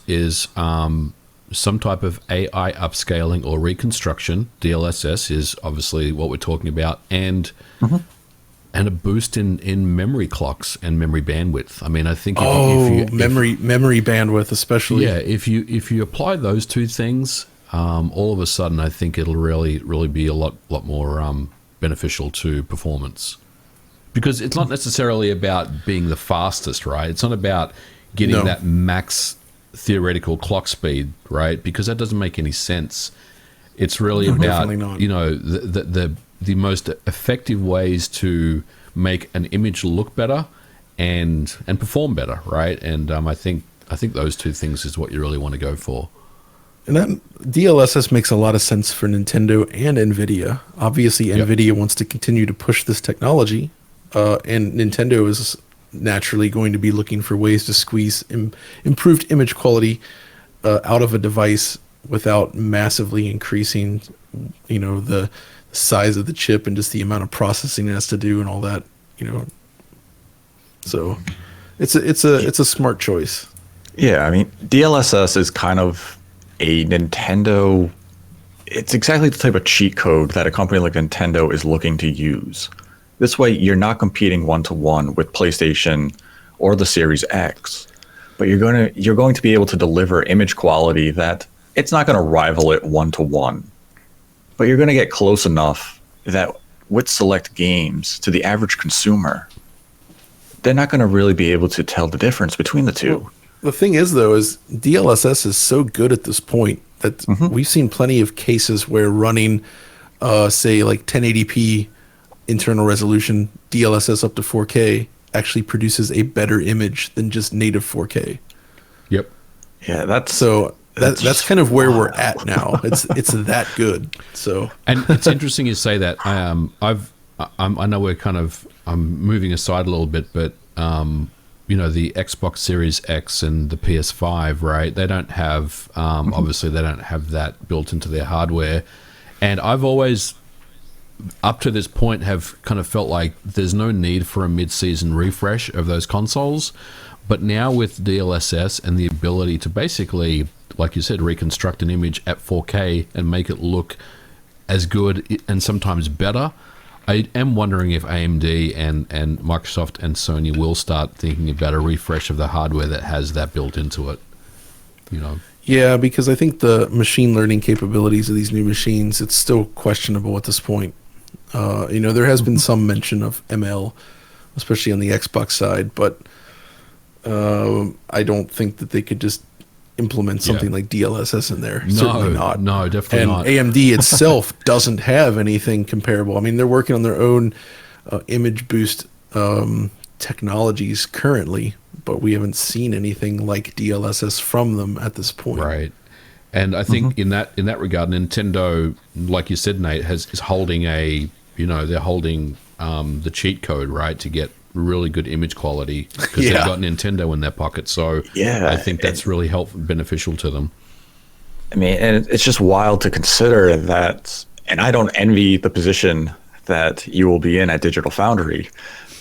some type of AI upscaling or reconstruction. DLSS is obviously what we're talking about, and a boost in memory clocks and memory bandwidth. I mean, I think if memory bandwidth especially. Yeah, if you apply those two things, all of a sudden I think it'll really be a lot more beneficial to performance. Because it's not necessarily about being the fastest, right? It's not about getting that max theoretical clock speed, right? Because that doesn't make any sense. It's really about the most effective ways to make an image look better and perform better, right? And I think those two things is what you really want to go for. And that DLSS makes a lot of sense for Nintendo and NVIDIA. Obviously, NVIDIA wants to continue to push this technology, and Nintendo is naturally going to be looking for ways to squeeze improved image quality out of a device without massively increasing, the size of the chip and just the amount of processing it has to do and all that, So it's a smart choice. Yeah, I mean, DLSS is kind of a Nintendo. It's exactly the type of cheat code that a company like Nintendo is looking to use. This way, you're not competing one-to-one with PlayStation or the Series X, but you're going to be able to deliver image quality that it's not going to rival it one-to-one, but you're going to get close enough that with select games, to the average consumer, they're not going to really be able to tell the difference between the two. Well, the thing is, though, is DLSS is so good at this point that we've seen plenty of cases where running, say, like 1080p internal resolution DLSS up to 4K actually produces a better image than just native 4K. Yep. Yeah, that's kind of where we're at now. It's that good. So, and it's interesting you say that. I know we're I'm moving aside a little bit, but the Xbox Series X and the PS5, right? They don't have obviously they don't have that built into their hardware, and I've always, up to this point, have kind of felt like there's no need for a mid-season refresh of those consoles. But now with DLSS and the ability to basically, like you said, reconstruct an image at 4K and make it look as good and sometimes better, I am wondering if AMD and Microsoft and Sony will start thinking about a refresh of the hardware that has that built into it. Yeah, because I think the machine learning capabilities of these new machines, it's still questionable at this point. There has been some mention of ML, especially on the Xbox side, but I don't think that they could just implement something like DLSS in there. Certainly not. No, definitely not. And AMD itself doesn't have anything comparable. I mean, they're working on their own image boost technologies currently, but we haven't seen anything like DLSS from them at this point. Right. And I think in that regard, Nintendo, like you said, Nate, is holding they're holding the cheat code, right, to get really good image quality because they've got Nintendo in their pocket. So I think that's really beneficial to them. I mean, and it's just wild to consider that, and I don't envy the position that you will be in at Digital Foundry,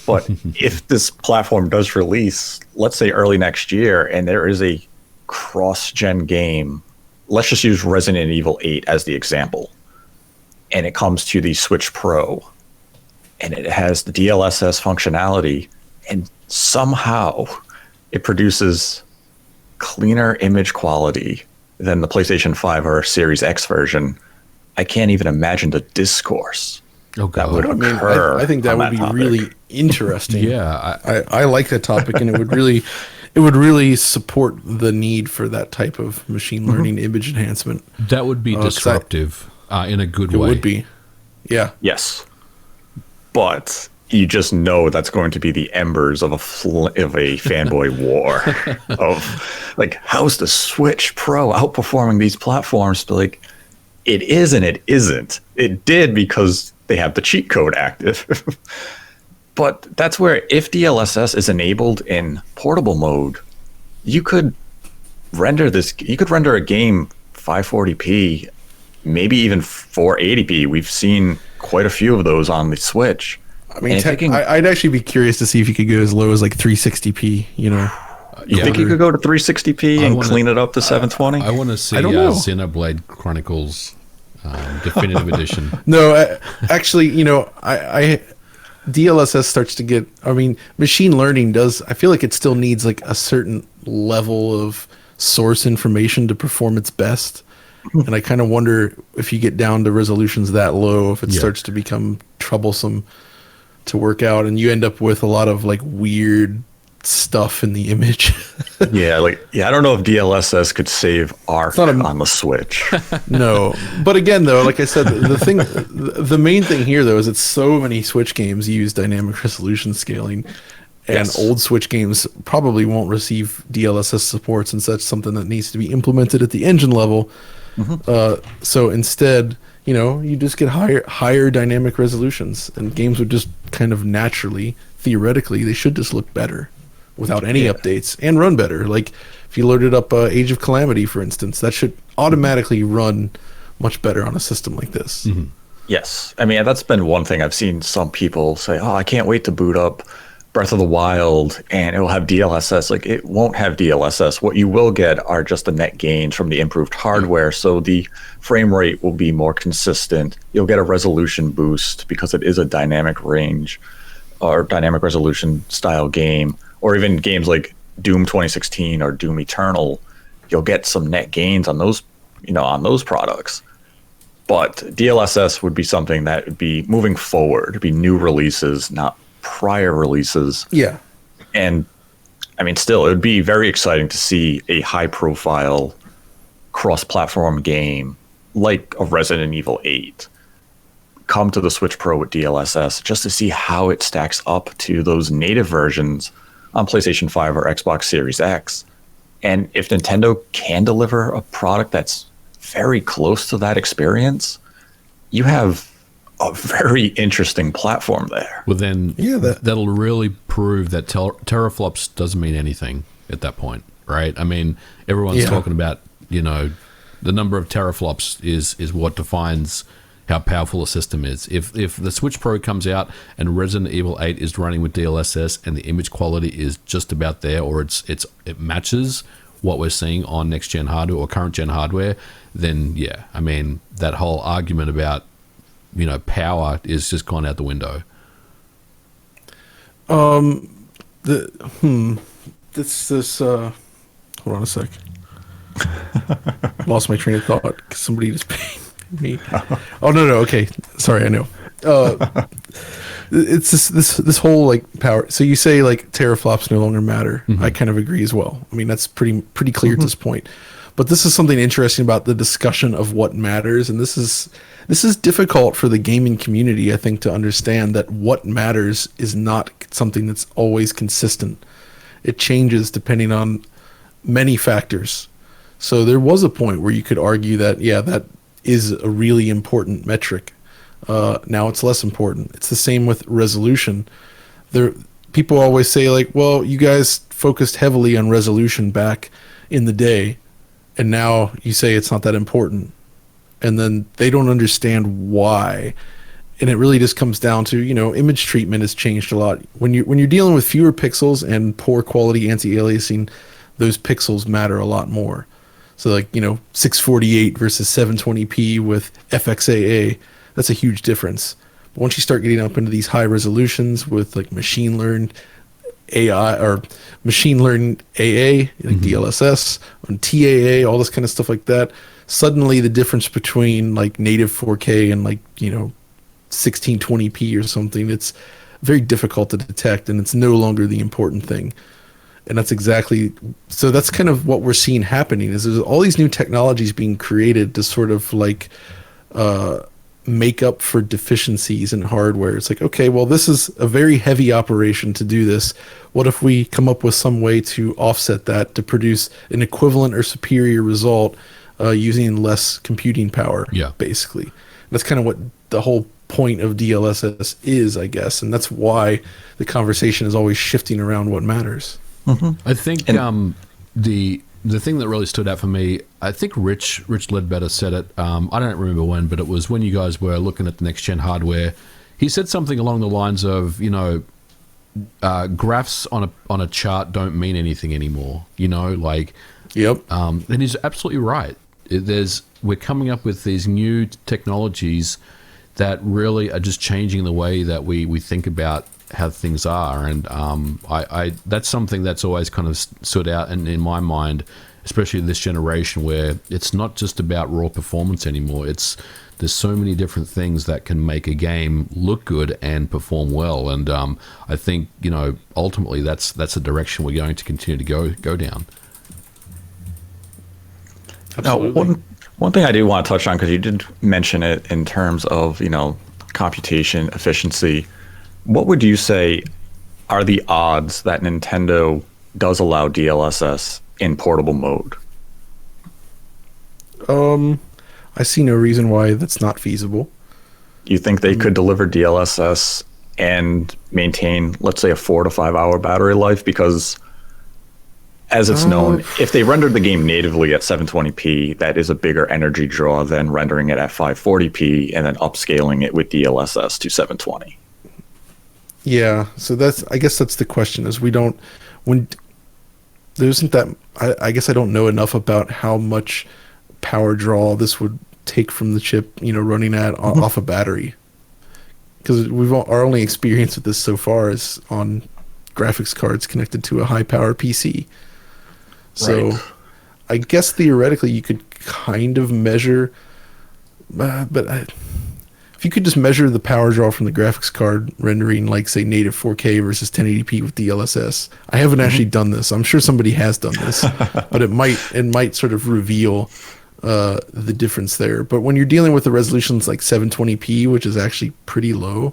but if this platform does release, let's say early next year, and there is a cross-gen game, let's just use Resident Evil 8 as the example, and it comes to the Switch Pro, and it has the DLSS functionality, and somehow it produces cleaner image quality than the PlayStation 5 or Series X version. I can't even imagine the discourse that would occur. I think that would be really interesting. Yeah, I like that topic, and it would really support the need for that type of machine learning image enhancement. That would be disruptive in a good way. It would be. Yeah. Yes. But you just know that's going to be the embers of a fanboy war of like, how's the Switch Pro outperforming these platforms? But like, it is and it isn't. It did because they have the cheat code active. But that's where, if DLSS is enabled in portable mode, you could render a game 540p, maybe even 480p. We've seen quite a few of those on the Switch. I mean, I'd actually be curious to see if you could go as low as like 360p, You think you could go to 360p and clean it up to 720? I want to see Xenoblade Chronicles Definitive Edition. No, actually, DLSS starts to get, machine learning does, I feel like it still needs like a certain level of source information to perform its best. And I kind of wonder if you get down to resolutions that low, if it starts to become troublesome to work out, and you end up with a lot of like weird stuff in the image. I don't know if DLSS could save ARC on the Switch. No, but again, though, like I said, the main thing here though is that so many Switch games use dynamic resolution scaling, And Yes. old Switch games probably won't receive DLSS support since that's something that needs to be implemented at the engine level. So instead, you just get higher dynamic resolutions, and games would just kind of naturally, theoretically, they should just look better without any updates and run better. Like if you loaded up Age of Calamity, for instance, that should automatically run much better on a system like this. Yes. I mean, that's been one thing I've seen some people say, oh, I can't wait to boot up Breath of the Wild and it will have DLSS. Like, it won't have DLSS. What you will get are just the net gains from the improved hardware. So the frame rate will be more consistent. You'll get a resolution boost because it is a dynamic range or dynamic resolution style game. Or even games like Doom 2016 or Doom Eternal, you'll get some net gains on those, on those products. But DLSS would be something that would be moving forward. It'd be new releases, not prior releases. Yeah. And I mean, still, it would be very exciting to see a high-profile cross-platform game like a Resident Evil 8 come to the Switch Pro with DLSS just to see how it stacks up to those native versions on PlayStation 5 or Xbox Series X. And if Nintendo can deliver a product that's very close to that experience, you have a very interesting platform there. Well, then Yeah, that'll really prove that teraflops doesn't mean anything at that point, right? I mean, everyone's talking about, the number of teraflops is what defines how powerful a system is. If the Switch Pro comes out and Resident Evil 8 is running with DLSS and the image quality is just about there, or it matches what we're seeing on next gen hardware or current gen hardware, then yeah, I mean, that whole argument about power is just gone out the window. This hold on a sec. Lost my train of thought because somebody just pinged me. Oh no, okay, sorry, I know. It's this whole like power. So you say like teraflops no longer matter. I kind of agree as well. I mean, that's pretty clear at this point. But this is something interesting about the discussion of what matters, and this is difficult for the gaming community, I think, to understand that what matters is not something that's always consistent. It changes depending on many factors. So there was a point where you could argue that, yeah, that is a really important metric. Now it's less important. It's the same with resolution. People always say like, well, you guys focused heavily on resolution back in the day, and now you say it's not that important. And then they don't understand why. And it really just comes down to, image treatment has changed a lot. When you're dealing with fewer pixels and poor quality anti-aliasing, those pixels matter a lot more. So like, 648 versus 720p with FXAA, that's a huge difference. But once you start getting up into these high resolutions with like machine learned AI or machine learned AA, like DLSS and TAA, all this kind of stuff like that, suddenly the difference between like native 4K and like, 1620p or something, it's very difficult to detect, and it's no longer the important thing. And that's kind of what we're seeing happening is there's all these new technologies being created to sort of like make up for deficiencies in hardware. It's like, okay, well, this is a very heavy operation to do this. What if we come up with some way to offset that to produce an equivalent or superior result using less computing power, basically. And that's kind of what the whole point of DLSS is, I guess. And that's why the conversation is always shifting around what matters. I think the thing that really stood out for me, I think Rich Ledbetter said it. I don't remember when, but it was when you guys were looking at the next gen hardware. He said something along the lines of, graphs on a chart don't mean anything anymore. Yep. And he's absolutely right. We're coming up with these new technologies that really are just changing the way that we think about how things are, and I that's something that's always kind of stood out in my mind, especially this generation, where it's not just about raw performance anymore. There's so many different things that can make a game look good and perform well, and I think ultimately that's the direction we're going to continue to go down. Absolutely. Now, one thing I do want to touch on, because you did mention it in terms of computation efficiency. What would you say are the odds that Nintendo does allow DLSS in portable mode? I see no reason why that's not feasible. You think they could deliver DLSS and maintain, let's say, a 4 to 5 hour battery life? Because as it's known, if they rendered the game natively at 720p, that is a bigger energy draw than rendering it at 540p and then upscaling it with DLSS to 720. Yeah, so I guess that's the question, is when there isn't that, I guess I don't know enough about how much power draw this would take from the chip, running at off a battery. Because our only experience with this so far is on graphics cards connected to a high power PC. So Right. I guess theoretically you could kind of measure, if you could just measure the power draw from the graphics card rendering, like, say, native 4K versus 1080p with DLSS. I haven't actually done this. I'm sure somebody has done this, but it might sort of reveal the difference there. But when you're dealing with the resolutions like 720p, which is actually pretty low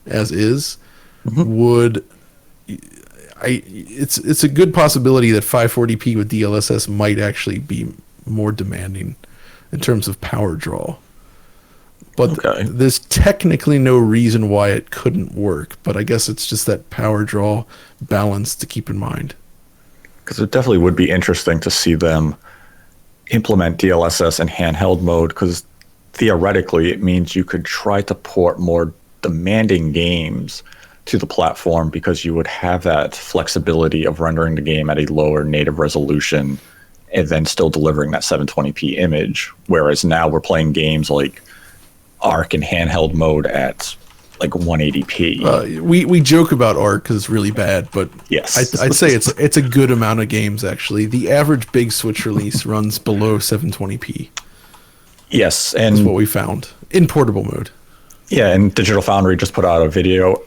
as is, it's a good possibility that 540p with DLSS might actually be more demanding in terms of power draw. But Okay. there's technically no reason why it couldn't work. But I guess it's just that power draw balance to keep in mind. Because it definitely would be interesting to see them implement DLSS in handheld mode, because theoretically it means you could try to port more demanding games to the platform, because you would have that flexibility of rendering the game at a lower native resolution and then still delivering that 720p image. Whereas now we're playing games like Arc in handheld mode at like 180p. We joke about Arc because it's really bad, but Yes. I'd say it's a good amount of games actually. The average big Switch release runs below 720p. Yes, Is and what we found in portable mode. yeah, and Digital Foundry just put out a video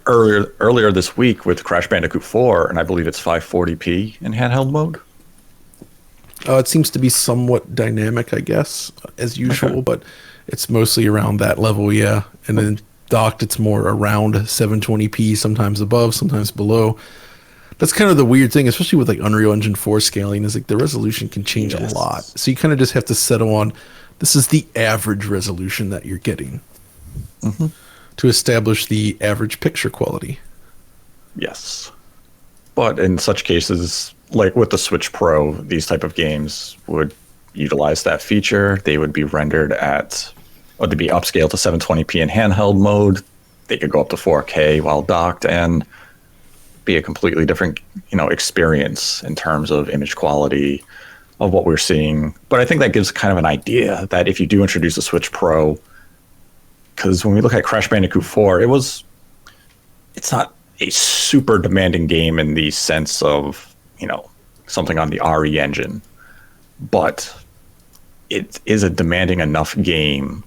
earlier this week with Crash Bandicoot 4, and I believe it's 540p in handheld mode. It seems to be somewhat dynamic, I guess, as usual, Okay. but it's mostly around that level, yeah. And then docked, it's more around 720p, sometimes above, sometimes below. That's kind of the weird thing, especially with like Unreal Engine 4 scaling, is like the resolution can change Yes. a lot. So you kind of just have to settle on, this is the average resolution that you're getting to establish the average picture quality. Yes. But in such cases, like with the Switch Pro, these type of games would utilize that feature. They would be rendered at, or they'd be upscaled to 720p in handheld mode. They could go up to 4K while docked and be a completely different, experience in terms of image quality of what we're seeing. But I think that gives kind of an idea that if you do introduce a Switch Pro, because when we look at Crash Bandicoot 4, it's not a super demanding game in the sense of, something on the RE engine, but it is a demanding enough game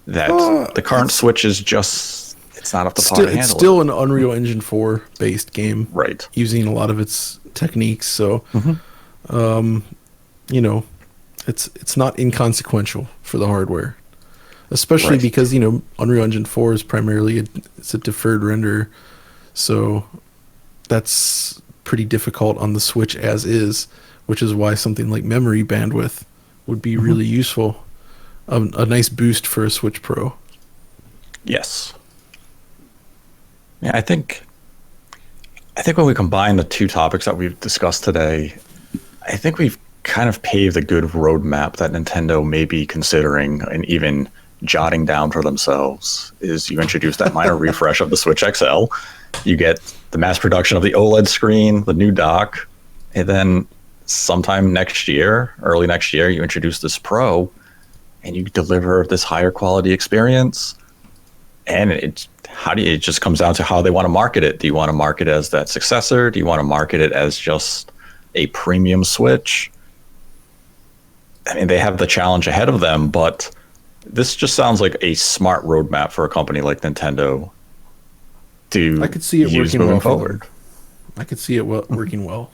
that the current Switch is just, it's not up to par to handle It's still an Unreal Engine 4 based game, Right. using a lot of its techniques. So, it's not inconsequential for the hardware, especially Right. because Unreal Engine 4 is primarily it's a deferred render, so that's pretty difficult on the Switch as is, which is why something like memory bandwidth would be really useful. A nice boost for a Switch Pro. Yes. Yeah, I think when we combine the two topics that we've discussed today, I think we've kind of paved a good roadmap that Nintendo may be considering and even jotting down for themselves. Is you introduce that minor refresh of the Switch XL, you get the mass production of the OLED screen, the new dock, and then sometime next year, early next year, you introduce this Pro, and you deliver this higher quality experience. And it just comes down to how they want to market it. Do you want to market it as that successor? Do you want to market it as just a premium Switch? I mean, they have the challenge ahead of them, but this just sounds like a smart roadmap for a company like Nintendo to I could see it use working moving well for them. forward. I could see it working well.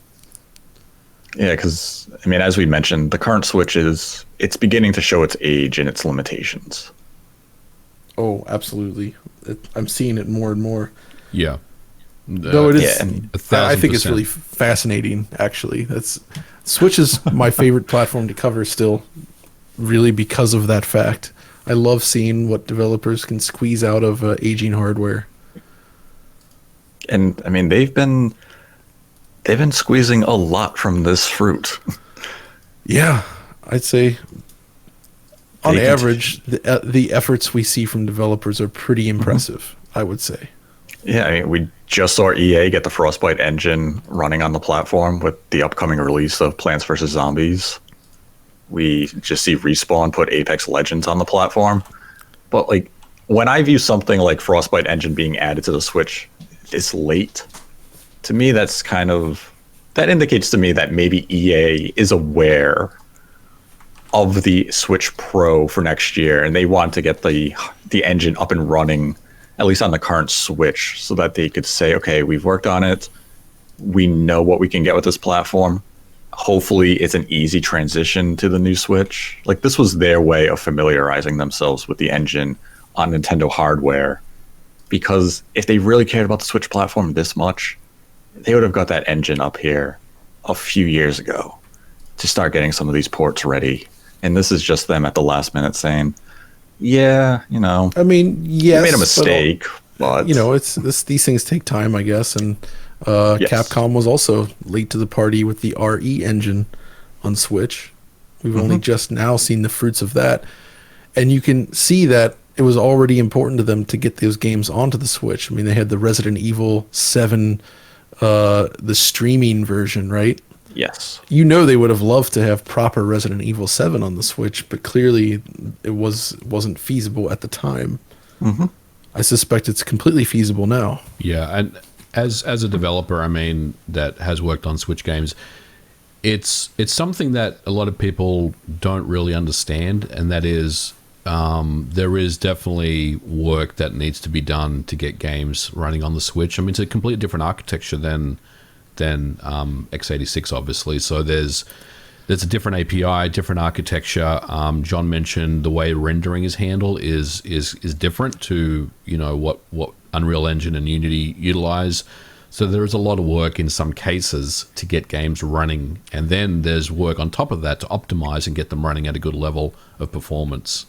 Yeah, because, I mean, as we mentioned, the current Switch it's beginning to show its age and its limitations. Oh, absolutely. I'm seeing it more and more. Yeah. No, it is. Yeah, and I think it's 1,000%. really fascinating. Actually, that's Switch is my favorite platform to cover still, really because of that fact. I love seeing what developers can squeeze out of aging hardware. I mean they've been squeezing a lot from this fruit. Yeah, I'd say on They can- average, the efforts we see from developers are pretty impressive. I would say. Yeah, I mean, we just saw EA get the Frostbite engine running on the platform with the upcoming release of Plants vs. Zombies. We just see Respawn put Apex Legends on the platform. But like when I view something like Frostbite engine being added to the Switch this late, to me that indicates to me that maybe EA is aware of the Switch Pro for next year and they want to get the engine up and running at least on the current Switch, so that they could say, okay, we've worked on it. We know what we can get with this platform. Hopefully it's an easy transition to the new Switch. Like, this was their way of familiarizing themselves with the engine on Nintendo hardware. Because if they really cared about the Switch platform this much, they would have got that engine up here a few years ago to start getting some of these ports ready. And this is just them at the last minute saying, yeah, I mean, yes, we made a mistake, but these things take time, I guess, and Yes. Capcom was also late to the party with the RE engine on Switch. We've only just now seen the fruits of that, and you can see that it was already important to them to get those games onto the Switch. I mean, they had the Resident Evil 7, the streaming version, right? yes. They would have loved to have proper Resident Evil 7 on the Switch, but clearly it wasn't feasible at the time. I suspect it's completely feasible now. Yeah, and as a developer, I mean, that has worked on Switch games, it's something that a lot of people don't really understand, and that is there is definitely work that needs to be done to get games running on the Switch. I mean, it's a completely different architecture than x86, obviously. So there's a different API, different architecture. John mentioned the way rendering is handled is different to what Unreal Engine and Unity utilize. So there is a lot of work in some cases to get games running, and then there's work on top of that to optimize and get them running at a good level of performance.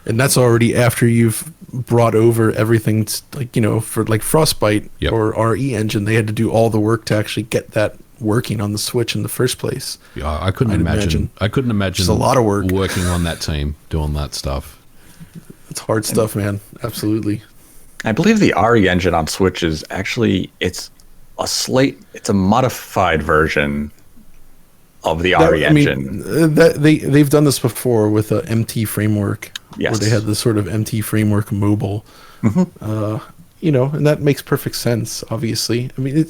And that's already after you've brought over everything, for like Frostbite Yep. or RE Engine, they had to do all the work to actually get that working on the Switch in the first place. Yeah, I couldn't I'd imagine. I couldn't imagine It's a lot of work. working on that team doing that stuff. It's hard stuff, man. Absolutely. I believe the RE engine on Switch is actually it's a modified version of the RE engine. They've done this before with a MT framework, Yes. where they had this sort of MT framework mobile. And that makes perfect sense. Obviously, I mean,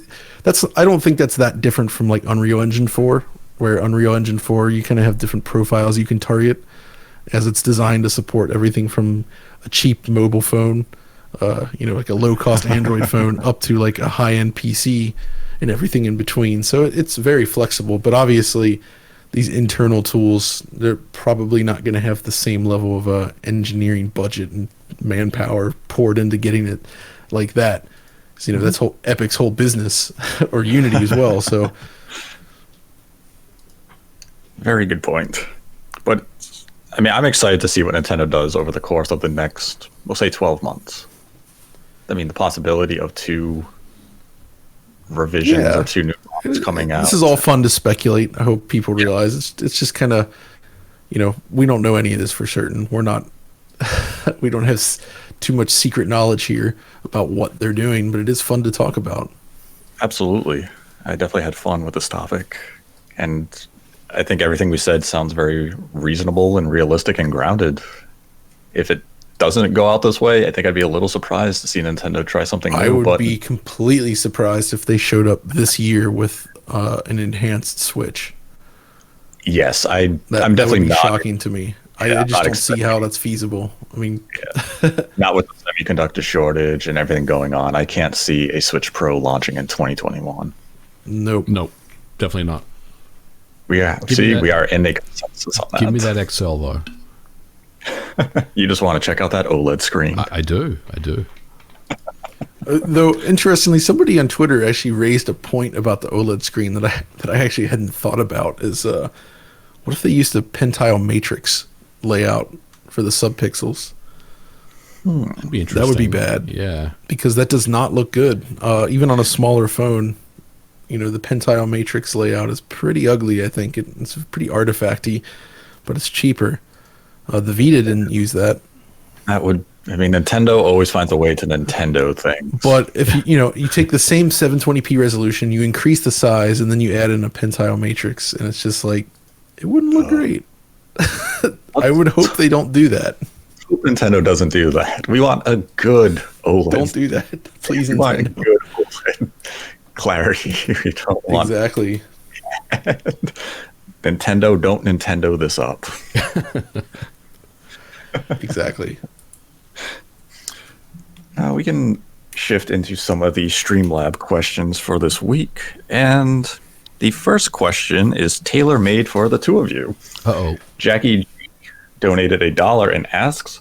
I don't think that's that different from like Unreal Engine 4, where Unreal Engine 4 you kind of have different profiles you can target, as it's designed to support everything from a cheap mobile phone, like a low-cost Android phone, up to like a high-end PC and everything in between. So it's very flexible, but obviously these internal tools, they're probably not going to have the same level of engineering budget and manpower poured into getting it like that. So, that's Epic's whole business, or Unity as well. So Very good point. But I mean, I'm excited to see what Nintendo does over the course of the next, we'll say, 12 months. I mean, the possibility of 2 revisions Yeah. or 2 new models coming out. this is all fun to speculate. I hope people realize it's just kind of, we don't know any of this for certain. We're not, we don't have too much secret knowledge here about what they're doing, but it is fun to talk about. Absolutely. I definitely had fun with this topic. And I think everything we said sounds very reasonable and realistic and grounded. If it doesn't go out this way, I think I'd be a little surprised to see Nintendo try something new. I would but be completely surprised if they showed up this year with an enhanced Switch. yes, I'm That definitely would be not shocking to me. I I'm just not don't see expecting- how that's feasible. I mean, not with the semiconductor shortage and everything going on. I can't see a Switch Pro launching in 2021. nope. Nope, definitely not. We are in a consensus on that. Give me that Excel though. You just want to check out that OLED screen. I do. Though interestingly, somebody on Twitter actually raised a point about the OLED screen that I actually hadn't thought about. Is what if they used a pentile matrix layout for the subpixels? That'd be interesting. That would be bad. Yeah. Because that does not look good. Even on a smaller phone, the pentile matrix layout is pretty ugly, I think. It's pretty artifacty, but it's cheaper. The Vita didn't use that. Nintendo always finds a way to Nintendo things. But if you take the same 720p resolution, you increase the size, and then you add in a pentile matrix, and it's just like, it wouldn't look great. I would hope they don't do that. Nintendo doesn't do that. We want a good OLED. Don't do that, please. We want good OLED clarity. We don't want exactly. Nintendo, don't Nintendo this up. Exactly. Now we can shift into some of the Streamlab questions for this week. And the first question is tailor-made for the two of you. Uh-oh. Jackie donated $1 and asks,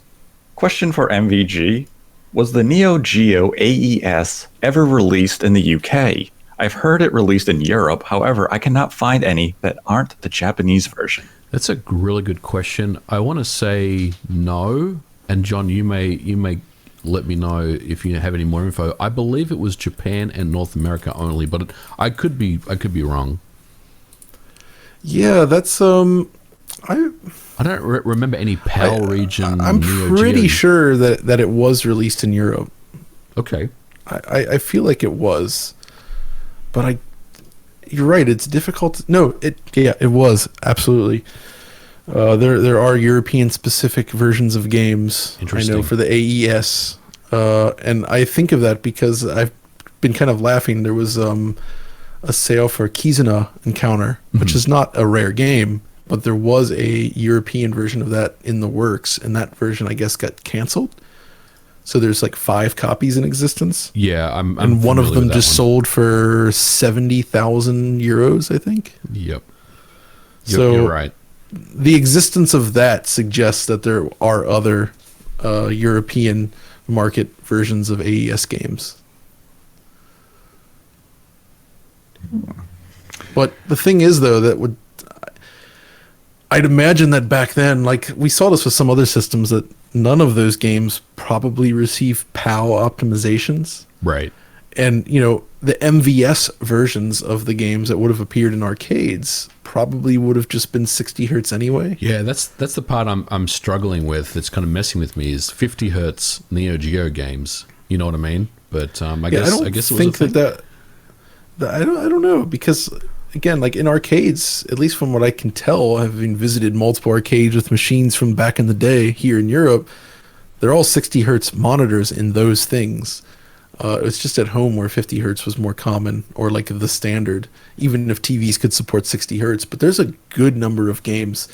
question for MVG, was the Neo Geo AES ever released in the UK? I've heard it released in Europe. However, I cannot find any that aren't the Japanese version. That's a really good question. I want to say no. And John, you may let me know if you have any more info. I believe it was Japan and North America only, but I could be wrong. Yeah, that's I don't remember any PAL region. I'm Neo pretty Geo. sure that it was released in Europe. Okay. I feel like it was, but you're right. It's difficult. It was absolutely. There are European specific versions of games. I know for the AES, and I think of that because I've been kind of laughing. There was a sale for Kizuna Encounter, which is not a rare game, but there was a European version of that in the works, and that version I guess got canceled. So there's like 5 copies in existence. Yeah, and one of them just sold for 70,000 euros, I think. Yep. You're right. The existence of that suggests that there are other European market versions of AES games. But the thing is, though, I'd imagine that back then, like we saw this with some other systems, that none of those games probably receive PAL optimizations. Right. And, the MVS versions of the games that would have appeared in arcades probably would have just been 60 hertz anyway. Yeah, that's the part I'm struggling with. That's kind of messing with me is 50 hertz Neo Geo games. You know what I mean? But I guess it was think that I don't know, because again, like in arcades, at least from what I can tell, having visited multiple arcades with machines from back in the day here in Europe, they're all 60 hertz monitors in those things. It's just at home where 50 hertz was more common, or like the standard, even if TVs could support 60 hertz. But there's a good number of games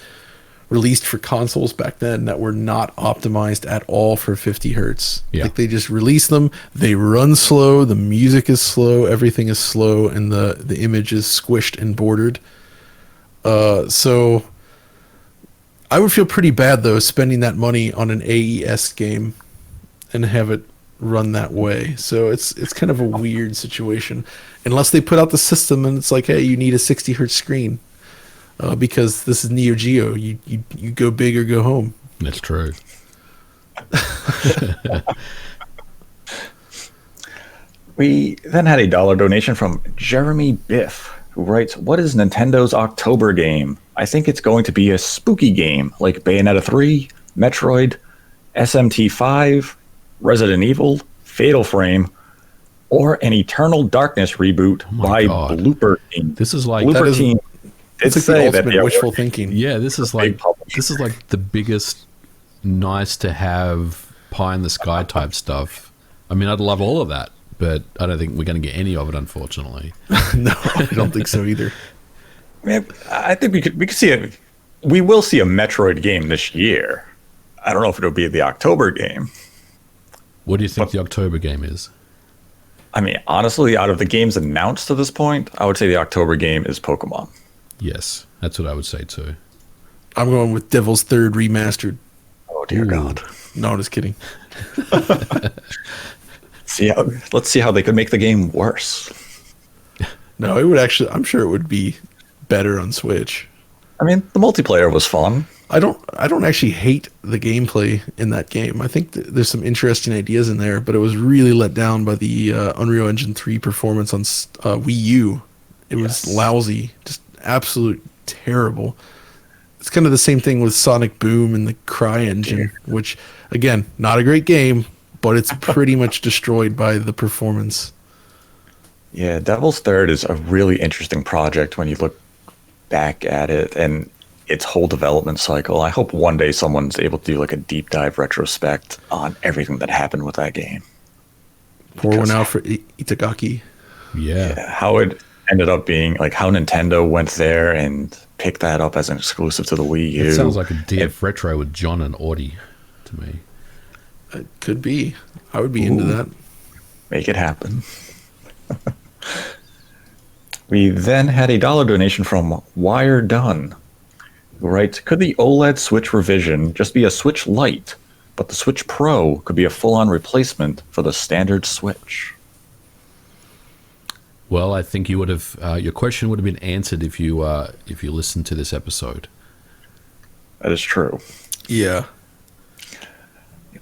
released for consoles back then that were not optimized at all for 50 hertz. Yeah. Like they just release them, they run slow, the music is slow, everything is slow, and the image is squished and bordered. So I would feel pretty bad though spending that money on an AES game and have it run that way. So it's kind of a weird situation, unless they put out the system and it's like, hey, you need a 60 hertz screen because this is Neo Geo. You go big or go home. That's true. We then had a $1 donation from Jeremy Biff, who writes, what is Nintendo's October game? I think it's going to be a spooky game like Bayonetta 3, Metroid, SMT5, Resident Evil, Fatal Frame, or an Eternal Darkness reboot by God. Blooper Team. This is like Blooper Team did It's say like the that ultimate wishful thinking. Yeah, this is like publisher. the biggest nice to have pie in the sky type stuff. I mean, I'd love all of that, but I don't think we're going to get any of it, unfortunately. No, I don't think so either. I think we could see it. We will see a Metroid game this year. I don't know if it'll be the October game. What do you think the October game is? I mean, honestly, out of the games announced to this point, I would say the October game is Pokemon. Yes, that's what I would say too. I'm going with Devil's Third Remastered. Oh, dear God. No, just kidding. Yeah, let's see how they could make the game worse. No, it would actually. I'm sure it would be better on Switch. I mean, the multiplayer was fun. I don't actually hate the gameplay in that game. I think there's some interesting ideas in there, but it was really let down by the Unreal Engine 3 performance on Wii U. It was lousy, just absolute terrible. It's kind of the same thing with Sonic Boom and the Cry engine, which again, not a great game, but it's pretty much destroyed by the performance. Yeah, Devil's Third is a really interesting project when you look back at it and its whole development cycle. I hope one day someone's able to do like a deep dive retrospect on everything that happened with that game. Pour one out for Itagaki. Yeah. How it ended up being, like how Nintendo went there and picked that up as an exclusive to the Wii U. It sounds like a DF retro with John and Audie to me. It could be. I would be into that. Make it happen. We then had a $1 donation from Wire Done, who writes, could the OLED Switch revision just be a Switch Lite, but the Switch Pro could be a full-on replacement for the standard Switch? Well, I think you would have your question would have been answered if you listened to this episode. That is true. Yeah.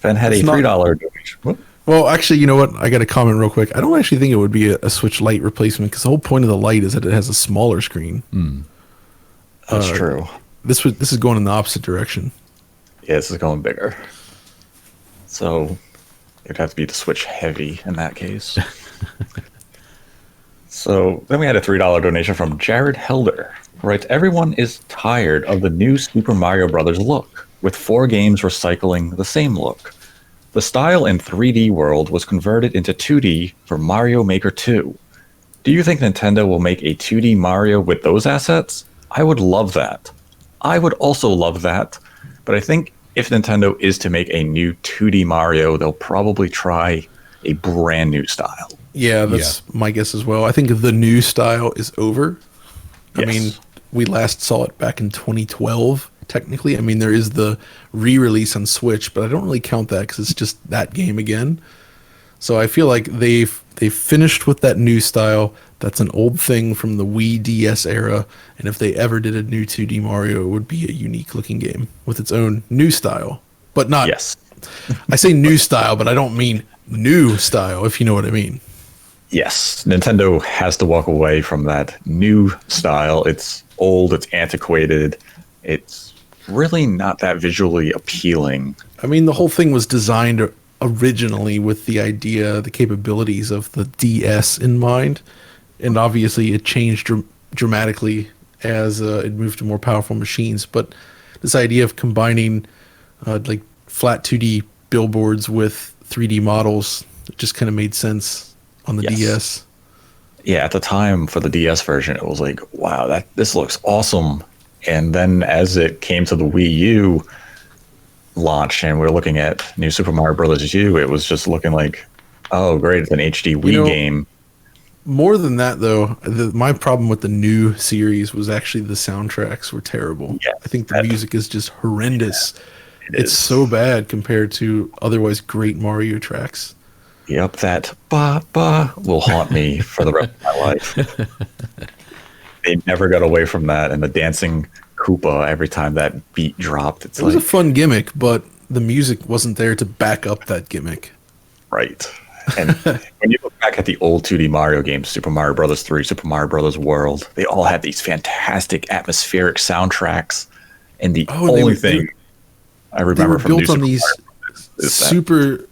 Then had a $3 donation. Whoop. Well, actually, you know what? I got to comment real quick. I don't actually think it would be a Switch Lite replacement because the whole point of the Lite is that it has a smaller screen. That's true. This is going in the opposite direction. Yeah, this is going bigger. So it'd have to be the Switch Heavy in that case. So then we had a $3 donation from Jared Helder, who writes, everyone is tired of the new Super Mario Brothers look, with 4 games recycling the same look. The style in 3D World was converted into 2D for Mario Maker 2. Do you think Nintendo will make a 2D Mario with those assets? I would love that. I would also love that, but I think if Nintendo is to make a new 2D Mario, they'll probably try a brand new style. Yeah, that's my guess as well. I think the new style is over. Yes. I mean, we last saw it back in 2012, technically. I mean, there is the re-release on Switch, but I don't really count that because it's just that game again. So I feel like they've finished with that new style. That's an old thing from the Wii DS era, and if they ever did a new 2D Mario, it would be a unique looking game with its own new style. But not... Yes. I say new style, but I don't mean new style, if you know what I mean. Yes, Nintendo has to walk away from that new style. It's old, it's antiquated, it's really not that visually appealing. I mean, the whole thing was designed originally with the idea, the capabilities of the DS in mind, and obviously it changed dramatically as it moved to more powerful machines. But this idea of combining like flat 2D billboards with 3D models, it just kind of made sense on the DS. Yeah, at the time for the DS version, it was like, wow, this looks awesome. And then as it came to the Wii U launch and we're looking at New Super Mario Bros. U, it was just looking like, oh, great, it's an HD Wii game. More than that, though, my problem with the new series was actually the soundtracks were terrible. Yes, I think the music is just horrendous. Yeah, it's so bad compared to otherwise great Mario tracks. Yep, that ba-ba will haunt me for the rest of my life. They never got away from that, and the dancing Koopa every time that beat dropped. It was a fun gimmick, but the music wasn't there to back up that gimmick. Right. And when you look back at the old 2D Mario games, Super Mario Bros. 3, Super Mario Bros. World, they all had these fantastic atmospheric soundtracks. And the only thing I remember from built on these super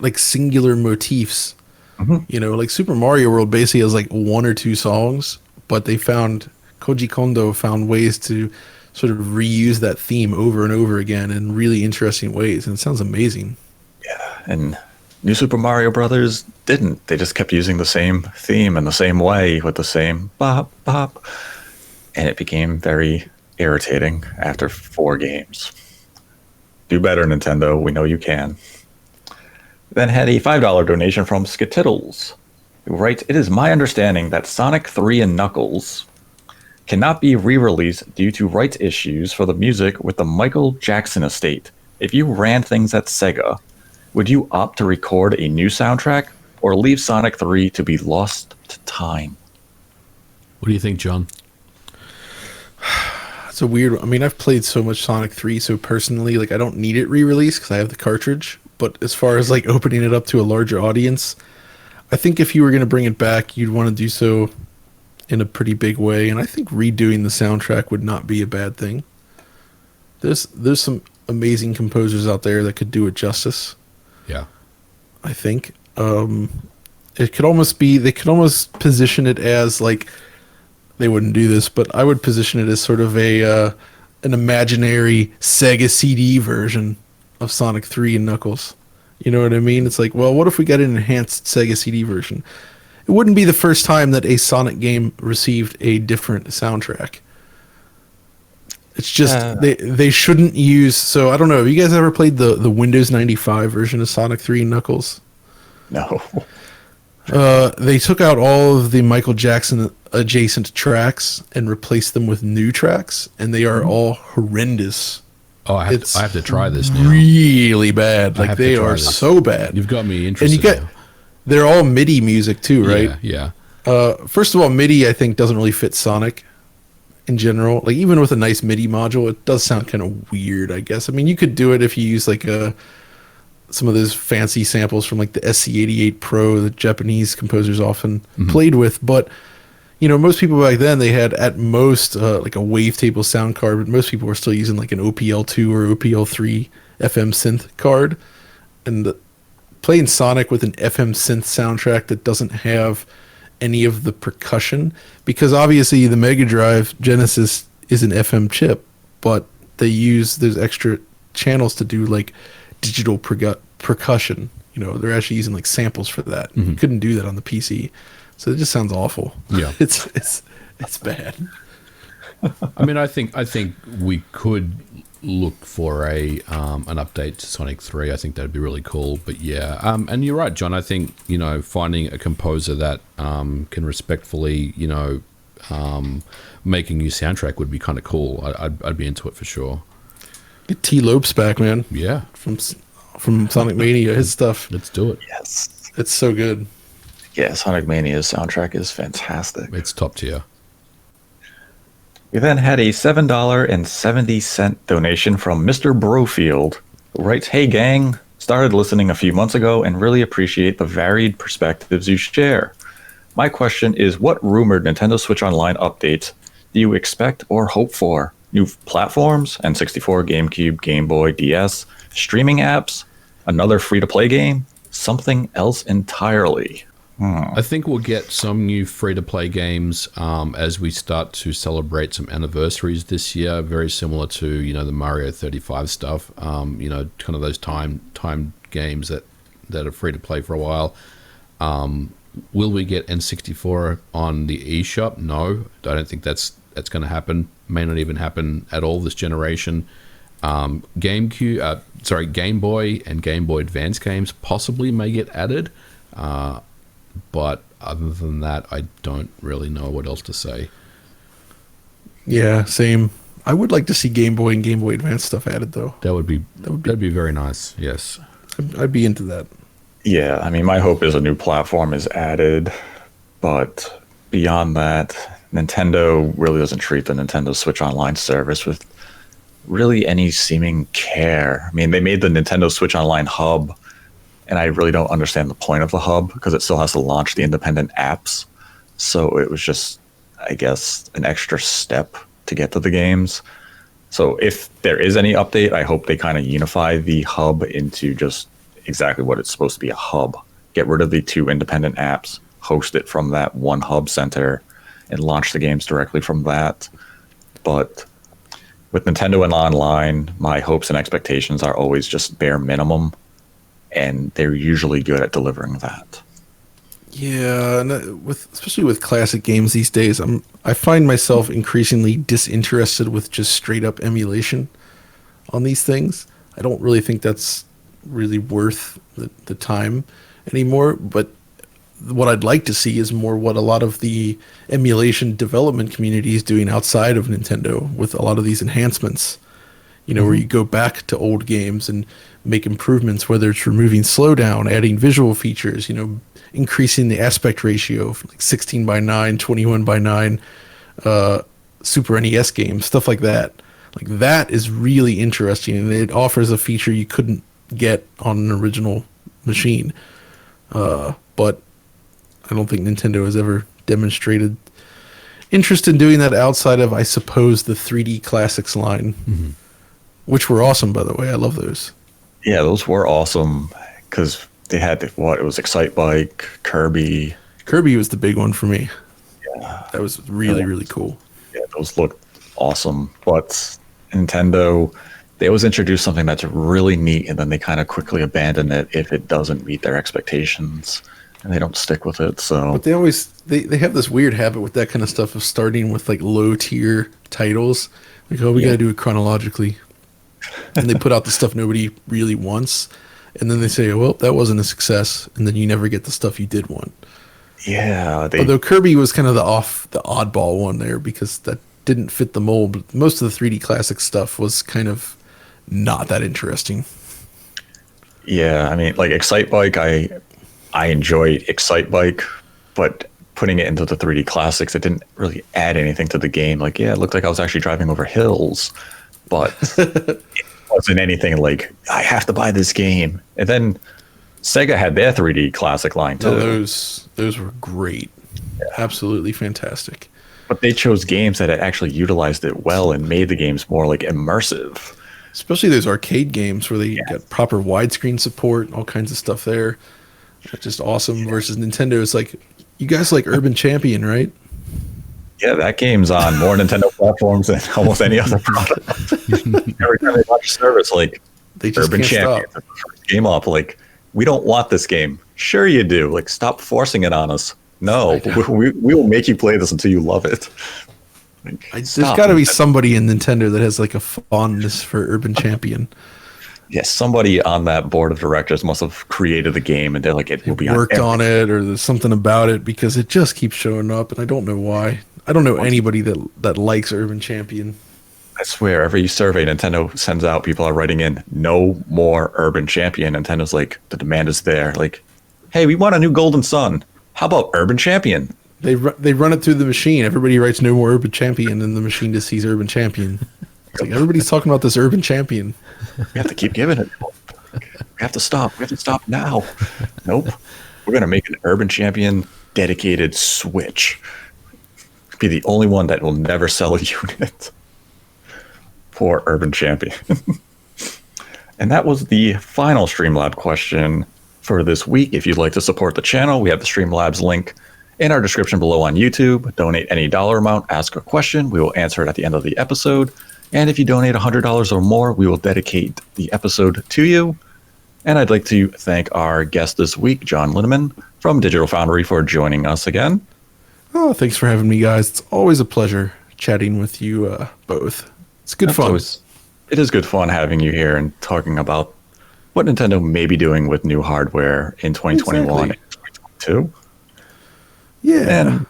like singular motifs. Mm-hmm. You know, like Super Mario World basically has like 1 or 2 songs, but Koji Kondo found ways to sort of reuse that theme over and over again in really interesting ways, and it sounds amazing. Yeah, and New Super Mario Brothers didn't. They just kept using the same theme in the same way with the same bop bop, and it became very irritating after 4 games. Do better, Nintendo. We know you can. Then had a $5 donation from Skitiddles, who writes, it is my understanding that Sonic 3 and Knuckles cannot be re-released due to rights issues for the music with the Michael Jackson estate. If you ran things at Sega, Would you opt to record a new soundtrack or leave Sonic 3 to be lost to time? What do you think, John? It's a weird. I mean, I've played so much Sonic 3, so personally, like I don't need it re-released because I have the cartridge. But as far as like opening it up to a larger audience, I think if you were going to bring it back, you'd want to do so in a pretty big way, and I think redoing the soundtrack would not be a bad thing. There's some amazing composers out there that could do it justice. Yeah, I think it could almost be, they could almost position it as like, they wouldn't do this, but I would position it as sort of an imaginary Sega CD version of Sonic 3 and Knuckles. You know what I mean? It's like, well, what if we got an enhanced Sega CD version? It wouldn't be the first time that a Sonic game received a different soundtrack. It's just they shouldn't use. So I don't know. Have you guys ever played the Windows 95 version of Sonic 3 and Knuckles? No. They took out all of the Michael Jackson adjacent tracks and replaced them with new tracks, and they are all horrendous. Oh, I have to try this now. Really bad. Like they are so bad. You've got me interested. And you get, they're all MIDI music too, right? Yeah. First of all, MIDI I think doesn't really fit Sonic in general. Like even with a nice MIDI module, it does sound kind of weird, I guess. I mean, you could do it if you use like some of those fancy samples from like the SC88 Pro that Japanese composers often played with, but you know, most people back then, they had at most like a wavetable sound card, but most people were still using like an OPL2 or OPL3 FM synth card. And playing Sonic with an FM synth soundtrack that doesn't have any of the percussion, because obviously the Mega Drive Genesis is an FM chip, but they use those extra channels to do like digital percussion. You know, they're actually using like samples for that. You couldn't do that on the PC. So it just sounds awful. Yeah, it's bad. I mean, I think we could look for an update to Sonic 3. I think that'd be really cool. But yeah, and you're right, John. I think, you know, finding a composer that can respectfully, you know, make a new soundtrack would be kind of cool. I'd be into it for sure. Get T. Lopes back, man. Yeah, from Sonic Mania, his stuff. Let's do it. Yes, it's so good. Yeah, Sonic Mania's soundtrack is fantastic. It's top tier. We then had a $7.70 donation from Mr. Brofield, who writes, "Hey gang, started listening a few months ago and really appreciate the varied perspectives you share. My question is, what rumored Nintendo Switch Online updates do you expect or hope for? New platforms, N64, GameCube, Game Boy, DS, streaming apps, another free-to-play game, something else entirely?" I think we'll get some new free-to-play games as we start to celebrate some anniversaries this year, very similar to, you know, the Mario 35 stuff, you know, kind of those time games that are free-to-play for a while. Will we get N64 on the eShop? No, I don't think that's going to happen. May not even happen at all this generation. Game Boy and Game Boy Advance games possibly may get added. But other than that, I don't really know what else to say. Yeah, same. I would like to see Game Boy and Game Boy Advance stuff added, though. That'd be very nice. Yes, I'd be into that. Yeah, I mean, my hope is a new platform is added, but beyond that, Nintendo really doesn't treat the Nintendo Switch Online service with really any seeming care. I mean, they made the Nintendo Switch Online hub, and I really don't understand the point of the hub because it still has to launch the independent apps. So it was just, I guess, an extra step to get to the games. So if there is any update, I hope they kind of unify the hub into just exactly what it's supposed to be, a hub. Get rid of the two independent apps, host it from that one hub center, and launch the games directly from that. But with Nintendo and Online, my hopes and expectations are always just bare minimum, and they're usually good at delivering that. Yeah, and especially with classic games these days, I find myself increasingly disinterested with just straight up emulation on these things. I don't really think that's really worth the time anymore, but what I'd like to see is more what a lot of the emulation development community is doing outside of Nintendo with a lot of these enhancements. where you go back to old games and make improvements, whether it's removing slowdown, adding visual features, increasing the aspect ratio from like 16 by 9, 21 by 9, Super NES games, stuff like that. Like that is really interesting, and it offers a feature you couldn't get on an original machine. But I don't think Nintendo has ever demonstrated interest in doing that outside of, I suppose, the 3D Classics line, which were awesome, by the way. I love those. Yeah, those were awesome because they had it was Excite Bike, Kirby. Kirby was the big one for me. Yeah, that was really, really cool. Yeah, those looked awesome. But Nintendo, they always introduce something that's really neat, and then they kind of quickly abandon it if it doesn't meet their expectations, and they don't stick with it. So, but they have this weird habit with that kind of stuff of starting with like low tier titles, like, oh, we got to do it chronologically, and they put out the stuff nobody really wants, and then they say, oh, well, that wasn't a success, and then you never get the stuff you did want. Yeah, although Kirby was kind of the oddball one there because that didn't fit the mold. But most of the 3D Classic stuff was kind of not that interesting. Yeah, I mean, like Excite Bike, I enjoyed Excite Bike, but putting it into the 3D Classics, it didn't really add anything to the game. Like, yeah, it looked like I was actually driving over hills, but it wasn't anything like, I have to buy this game. And then Sega had their 3D Classic line too. No, those were great. Yeah. Absolutely fantastic. But they chose games that had actually utilized it well and made the games more like immersive. Especially those arcade games where they got proper widescreen support and all kinds of stuff there. It's just awesome. Yeah. Versus Nintendo, it's like, you guys like Urban Champion, right? Yeah, that game's on more Nintendo platforms than almost any other product. Every time they launch a service, like, they just Urban Champion, the first game up, like, we don't want this game. Sure you do. Like, stop forcing it on us. No, we will make you play this until you love it. Like, there's got to be somebody in Nintendo that has like a fondness for Urban Champion. Yes, somebody on that board of directors must have created the game, and they're like, it will be worked on it, or there's something about it because it just keeps showing up, and I don't know why. I don't know anybody that likes Urban Champion. I swear, every survey Nintendo sends out, people are writing in, no more Urban Champion. Nintendo's like, the demand is there. Like, hey, we want a new Golden Sun. How about Urban Champion? They run it through the machine. Everybody writes no more Urban Champion, and the machine just sees Urban Champion. It's like, everybody's talking about this Urban Champion. We have to keep giving it. We have to stop. We have to stop now. Nope. We're going to make an Urban Champion dedicated Switch. Be the only one that will never sell a unit. Poor Urban Champion. And that was the final Streamlab question for this week. If you'd like to support the channel, we have the Streamlabs link in our description below on YouTube. Donate any dollar amount, ask a question. We will answer it at the end of the episode. And if you donate $100 or more, we will dedicate the episode to you. And I'd like to thank our guest this week, John Linneman from Digital Foundry, for joining us again. Oh, thanks for having me, guys. It's always a pleasure chatting with you both. It's good fun. It is good fun having you here and talking about what Nintendo may be doing with new hardware in 2021 and 2022. Yeah.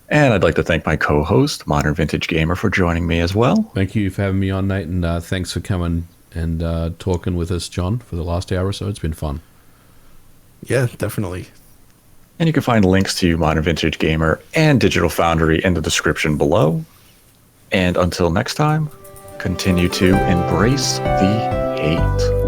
And I'd like to thank my co-host, Modern Vintage Gamer, for joining me as well. Thank you for having me on, Nate, and thanks for coming and talking with us, John, for the last hour or so. It's been fun. Yeah, definitely. And you can find links to Modern Vintage Gamer and Digital Foundry in the description below. And until next time, continue to embrace the hate.